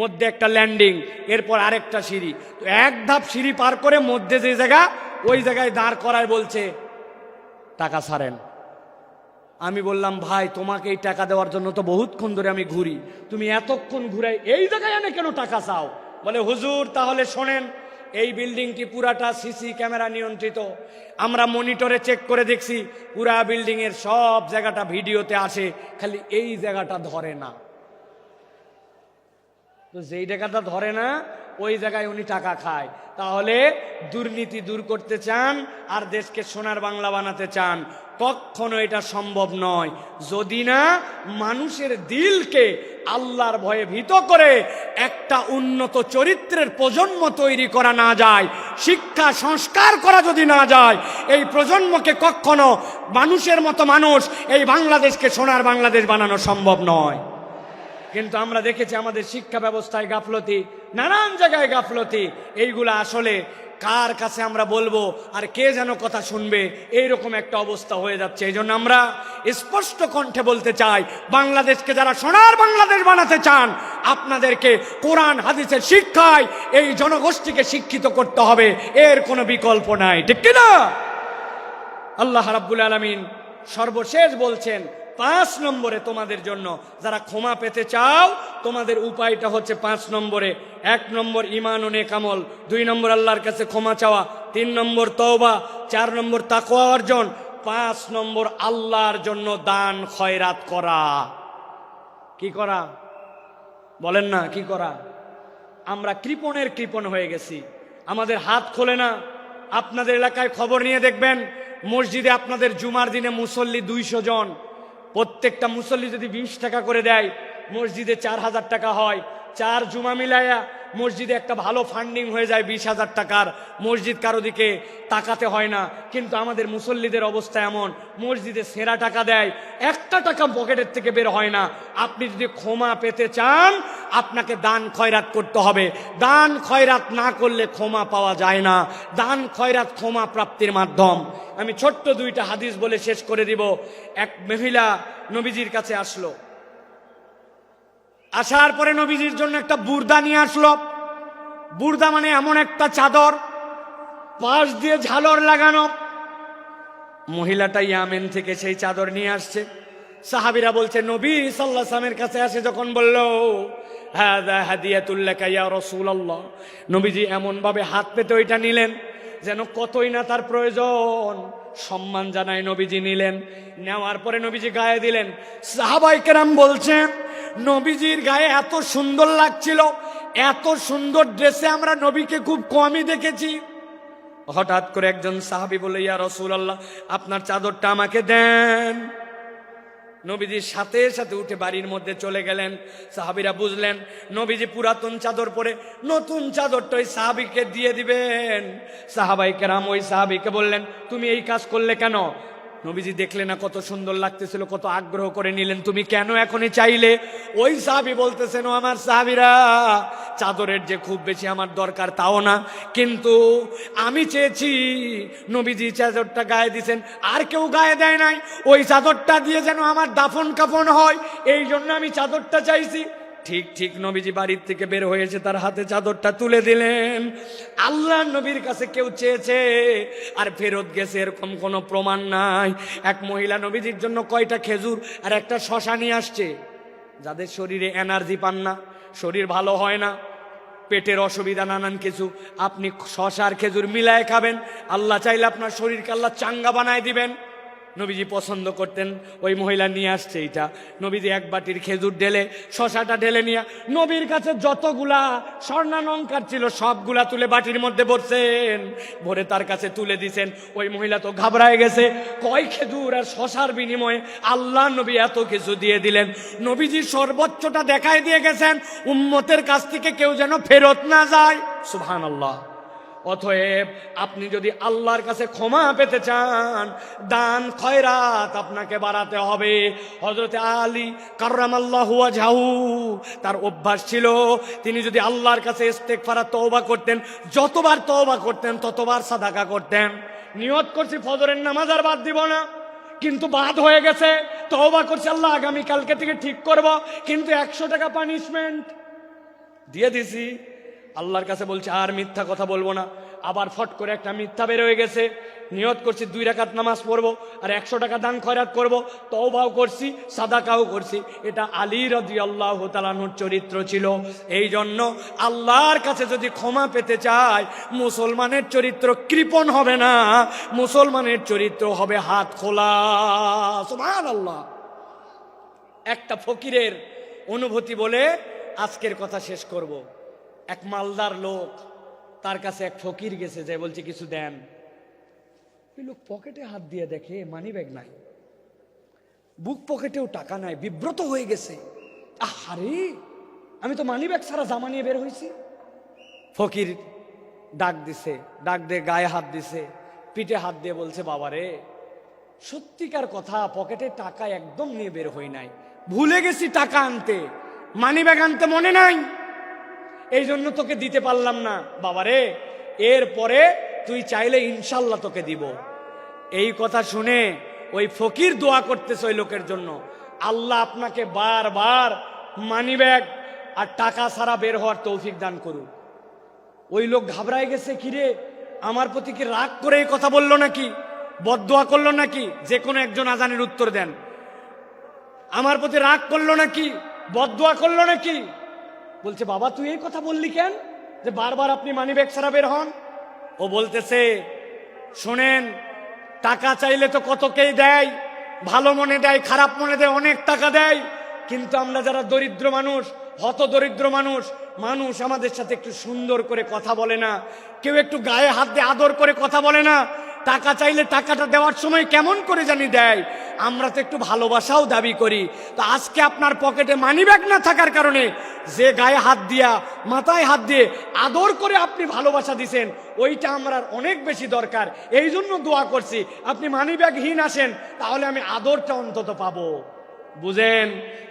মধ্যে একটা ল্যান্ডিং, এরপর আরেকটা সিঁড়ি। তো 1 ধাপ সিঁড়ি পার করে মধ্যে যে জায়গা, ওই জায়গায় দাঁড় করায় বলছে টাকা ছাড়েন। আমি বললাম, ভাই তোমাকে এই টাকা দেওয়ার জন্য তো বহুতক্ষণ ধরে আমি ঘুরি, তুমি এতক্ষণ ঘুরাই এই জায়গায় এনে কেন টাকা চাও? বলে হুজুর তাহলে শোনেন, এই বিল্ডিংটি পুরাটা সিসি ক্যামেরা নিয়ন্ত্রিত, আমরা মনিটরে চেক করে দেখছি পুরা বিল্ডিং এর সব জায়গাটা ভিডিওতে আসে, খালি এই জায়গাটা ধরে না। তো যেই জায়গাটা ধরে না ওই জায়গায় উনি টাকা খায়। তাহলে দুর্নীতি দূর করতে চান আর দেশকে সোনার বাংলা বানাতে চান, কখনো এটা সম্ভব নয় যদি না মানুষের দিলকে আল্লাহর ভয়ে ভীত করে একটা উন্নত চরিত্রের প্রজন্ম তৈরি করা না যায়, শিক্ষা সংস্কার করা যদি না যায়, এই প্রজন্মকে কখনো মানুষের মতো মানুষ এই বাংলাদেশকে সোনার বাংলাদেশ বানানো সম্ভব নয়। কিন্তু আমরা দেখেছি আমাদের শিক্ষা ব্যবস্থায় গাফলতি, নানান জায়গায় গাফলতি। এইগুলা আসলে কার কাছে আমরা বলবো আর কে যেন কথা শুনবে, এইরকম একটা অবস্থা হয়ে যাচ্ছে। এই জন্য আমরা স্পষ্ট কণ্ঠে বলতে চাই, বাংলাদেশকে যারা সোনার বাংলাদেশ বানাতে চান, আপনাদেরকে কোরআন হাদিসের শিক্ষায় এই জনগোষ্ঠীকে শিক্ষিত করতে হবে, এর কোনো বিকল্প নাই, ঠিক কিনা? আল্লাহ রাব্বুল আলামিন সর্বশেষ বলছেন 5 নম্বরে তোমাদের জন্য যারা ক্ষমা পেতে চাও, তোমাদের উপায়টা হচ্ছে 5 নম্বরে। 1 নম্বর ঈমান ও নেক আমল, 2 নম্বর আল্লাহর কাছে ক্ষমা চাওয়া, 3 নম্বর তওবা, 4 নম্বর তাকওয়া অর্জন, 5 নম্বর আল্লাহর জন্য দান খয়রাত করা। কি করা বলেন না, কি করা? আমরা কৃপণের কৃপণ হয়ে গেছি, আমাদের হাত খোলে না। আপনাদের এলাকায় খবর নিয়ে দেখবেন, মসজিদে আপনাদের জুমার দিনে মুসল্লি 200 জন, প্রত্যেকটা মুসল্লি যদি 20 টাকা করে দেয়, মসজিদে 4000 টাকা হয়। 4 জুমা মিলাইয়া মসজিদে একটা ভালো ফান্ডিং হয়ে যায় 20,000 টাকার। মসজিদ কারো দিকে তাকাতে হয় না। কিন্তু আমাদের মুসল্লিদের অবস্থা এমন, মসজিদে সেরা টাকা দেয়, 1 টাকা পকেটের থেকে বের হয় না। আপনি যদি ক্ষমা পেতে চান, আপনাকে দান খয়রাত করতে হবে। দান খয়রাত না করলে ক্ষমা পাওয়া যায় না। দান খয়রাত ক্ষমা প্রাপ্তির মাধ্যম। আমি ছোট্ট 2টা হাদিস বলে শেষ করে দিব। এক মহিলা নবীজির কাছে আসলো, আসার পরে নবীজির জন্য একটা বুর্দা নিয়ে আসলো। বুর্দা মানে এমন একটা চাদর, পাশ দিয়ে ঝালর লাগানো। মহিলাটা ইয়ামেন থেকে সেই চাদর নিয়ে আসছে। সাহাবীরা বলছে, নবী সাল্লাল্লাহু আলাইহি ওয়াসাল্লামের কাছে আসে যখন বলল, হাযা হাদিয়াতুল লাকা ইয়া রাসূলুল্লাহ, নবীজি এমন ভাবে হাত পেতে ওইটা নিলেন যেন কতই না তার প্রয়োজন। সম্মান জানায় নবীজি নিলেন। নেওয়ার পরে নবীজি গায়ে দিলেন। সাহাবায়ে কেরাম বলছেন, নবীজির গায়ে এত সুন্দর লাগছিল, এত সুন্দর ড্রেসে আমরা নবীকে খুব কমই দেখেছি। হঠাৎ করে একজন সাহাবী বলে, ইয়া রাসূলুল্লাহ, আপনার চাদরটা আমাকে দেন। নবীজির সাথে সাথে উঠে বাড়ির মধ্যে চলে গেলেন। সাহাবীরা বুঝলেন নবীজি পুরাতন চাদর পরে নতুন চাদরটা ওই সাহাবীকে দিয়ে দিবেন। সাহাবায়ে কেরাম ওই সাহাবীকে বললেন, তুমি এই কাজ করলে কেন? নবীজি দেখলেন না কত সুন্দর লাগতেছিল, কত আগ্রহ করে নিলেন, তুমি কেন এখনই চাইলে? ওই সাহাবী বলতেছেন, ও আমার সাহাবীরা, চাদরের যে খুব বেশি আমার দরকার তাও না, কিন্তু আমি চেয়েছি নবীজি চাদরটা গায়ে দিয়েছেন, আর কেউ গায়ে দেয় নাই, ওই চাদরটা দিয়ে যেন আমার দাফন কাফন হয়, এই জন্য আমি চাদরটা চাইছি। ঠিক ঠিক নবীজি বাড়ির থেকে বের হয়েছে, তার হাতে চাদরটা তুলে দিলেন। আল্লাহ নবীর কাছে কেউ চেয়েছে আর ফেরত গেছে এরকম কোনো প্রমাণ নাই। এক মহিলা নবীজির জন্য কয়টা খেজুর আর একটা শশা নিয়ে আসছে। যাদের শরীরে এনার্জি পান না, শরীর ভালো হয় না, পেটের অসুবিধা নানান কিছু, আপনি শশা আর খেজুর মিলায় খাবেন, আল্লাহ চাইলে আপনার শরীরকে আল্লাহ চাঙ্গা বানায় দিবেন। নবীজি পছন্দ করতেন, ওই মহিলা নিয়ে আসছে এটা। নবীজি এক বাটির খেজুর ঢেলে শশাটা ঢেলে নিয়ে নবীর কাছে যতগুলা স্বর্ণালঙ্কার ছিল সবগুলা তুলে বাটির মধ্যে ভরছেন, ভরে তার কাছে তুলে দিছেন। ওই মহিলা তো ঘাবড়ায় গেছে, কয় খেজুর আর শশার বিনিময়ে আল্লাহ নবী এত কিছু দিয়ে দিলেন। নবীজি সর্বোচ্চটা দেখায় দিয়ে গেছেন, উম্মতের কাছ থেকে কেউ যেন ফেরত না যায়। সুবহানাল্লাহ। অতএব আপনি যদি আল্লাহর কাছে ক্ষমা পেতে চান, দান খয়রাত আপনাকে বাড়াতে হবে। হযরত আলী কাররামাল্লাহু ওয়াজহাহু, তার অভ্যাস ছিল তিনি যদি আল্লাহর কাছে ইস্তেগফার তওবা করতেন, যতবার তওবা করতেন ততবার সাদাকা করতেন। নিয়ত করছি ফজরের নামাজ আর বাদ দিব না, কিন্তু বাদ হয়ে গেছে। তওবা করছি আল্লাহ আগামী কালকে থেকে ঠিক করব, কিন্তু 100 টাকা পানিশমেন্ট দিয়ে দিছি। আল্লাহর কাছে বলছে আর মিথ্যা কথা বলবো না, আবার ফট করে একটা মিথ্যা বের হয়ে গেছে, নিয়ত করছি 2 রাকাত নামাজ পড়বো আর 100 টাকা দান খয়রাত করব, তওবাও করছি, সাদাকাও করছি। এটা আলী রাদিয়াল্লাহু তাআলা আনহুর চরিত্র ছিল। এই জন্য আল্লাহর কাছে যদি ক্ষমা পেতে চায়, মুসলমানের চরিত্র কৃপণ হবে না, মুসলমানের চরিত্র হবে হাত খোলা। সুবহানাল্লাহ। একটা ফকিরের অনুভূতি বলে আজকের কথা শেষ করব। এক মালদার লোক, তার কাছে এক ফকির গেছে, যে বলছে কিছু দেন। ওই লোক পকেটে হাত দিয়ে দেখে মানি ব্যাগ নাই, বুক পকেটেও টাকা নাই, বিব্রত হয়ে গেছে। আরে আমি তো মানি ব্যাগ ছাড়া জামা নিয়ে বের হয়েছি। ফকির ডাক দিছে, ডাক দিয়ে গায়ে হাত দিছে, পিঠে হাত দিয়ে বলছে, বাবারে সত্যিকার কথা, পকেটে টাকা একদম নিয়ে বের হই নাই, ভুলে গেছি টাকা আনতে, মানি ব্যাগ আনতে মনে নাই, এই জন্য তোকে দিতে পারলাম না। বাবারে এরপরে তুই চাইলে ইনশাল্লাহ তোকে দিব। এই কথা শুনে ওই ফকির দোয়া করতেছে ওই লোকের জন্য, আল্লাহ আপনাকে বারবার মানি ব্যাগ আর টাকা ছাড়া বের হওয়ার তৌফিক দান করুন। ওই লোক ঘাবড়ায় গেছে, কিরে আমার প্রতি কি রাগ করে এই কথা বললো নাকি, বদদোয়া করলো নাকি? যে কোনো একজন আজানের উত্তর দেন, আমার প্রতি রাগ করলো নাকি, বদদোয়া করলো নাকি? বলছে, বাবা তুই এই কথা বললি কেন, যে বারবার আপনি মানি ব্যাগ ছাড়া বের হন? ও বলতেছে, শোনেন, টাকা চাইলে তো কতকেই দেয়, ভালো মনে দেয়, খারাপ মনে দেয়, অনেক টাকা দেয়, কিন্তু আমরা যারা দরিদ্র মানুষ, হত দরিদ্র মানুষ, মানুষ আমাদের সাথে একটু সুন্দর করে কথা বলে না, কেউ একটু গায়ে হাত দিয়ে আদর করে কথা বলে না, টাকা চাইলে টাকাটা দেওয়ার সময় কেমন করে জানি দেয়। আমরা তো একটু ভালোবাসাও দাবি করি। তো আজকে আপনার পকেটে মানি ব্যাগ না থাকার কারণে যে গায়ে হাত দিয়া, মাথায় হাত দিয়ে আদর করে আপনি ভালোবাসা দিছেন, ওইটা আমার অনেক বেশি দরকার। এই জন্য দোয়া করছি, আপনি মানি ব্যাগহীন আসেন, তাহলে আমি আদরটা অন্তত পাবো। বুঝেন,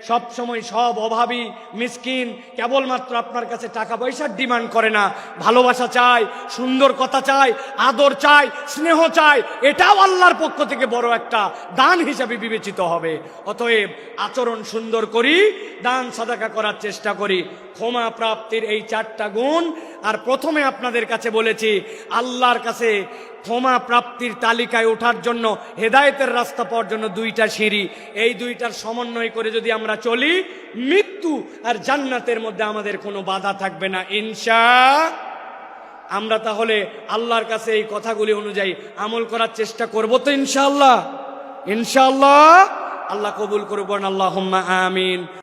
সব সময় সব অভাবী মিসকিন কেবলমাত্র আপনার কাছে টাকা পয়সার ডিমান্ড করে না, ভালোবাসা চায়, সুন্দর কথা চায়, আদর চায়, স্নেহ চায়। এটাও আল্লাহর পক্ষ থেকে বড় একটা দান হিসাবে বিবেচিত হবে। অতএব আচরণ সুন্দর করি, দান সাদাকা করার চেষ্টা করি। ক্ষমা প্রাপ্তির এই 4টা গুণ। আর প্রথমে আপনাদের কাছে বলেছি, আল্লাহর কাছে ক্ষমা প্রাপ্তির তালিকায় ওঠার জন্য, হেদায়েতের রাস্তা পাওয়ার জন্য 2টা সিঁড়ি। এই 2টার সমন্বয় করে যদি আমরা চলি, মৃত্যু আর জান্নাতের মধ্যে আমাদের কোনো বাধা থাকবে না ইনশাআল্লাহ। আমরা তাহলে আল্লাহর কাছে এই কথাগুলি অনুযায়ী আমল করার চেষ্টা করব তো ইনশাআল্লাহ। ইনশাআল্লাহ আল্লাহ কবুল করুন, আল্লাহুম্মা আমিন।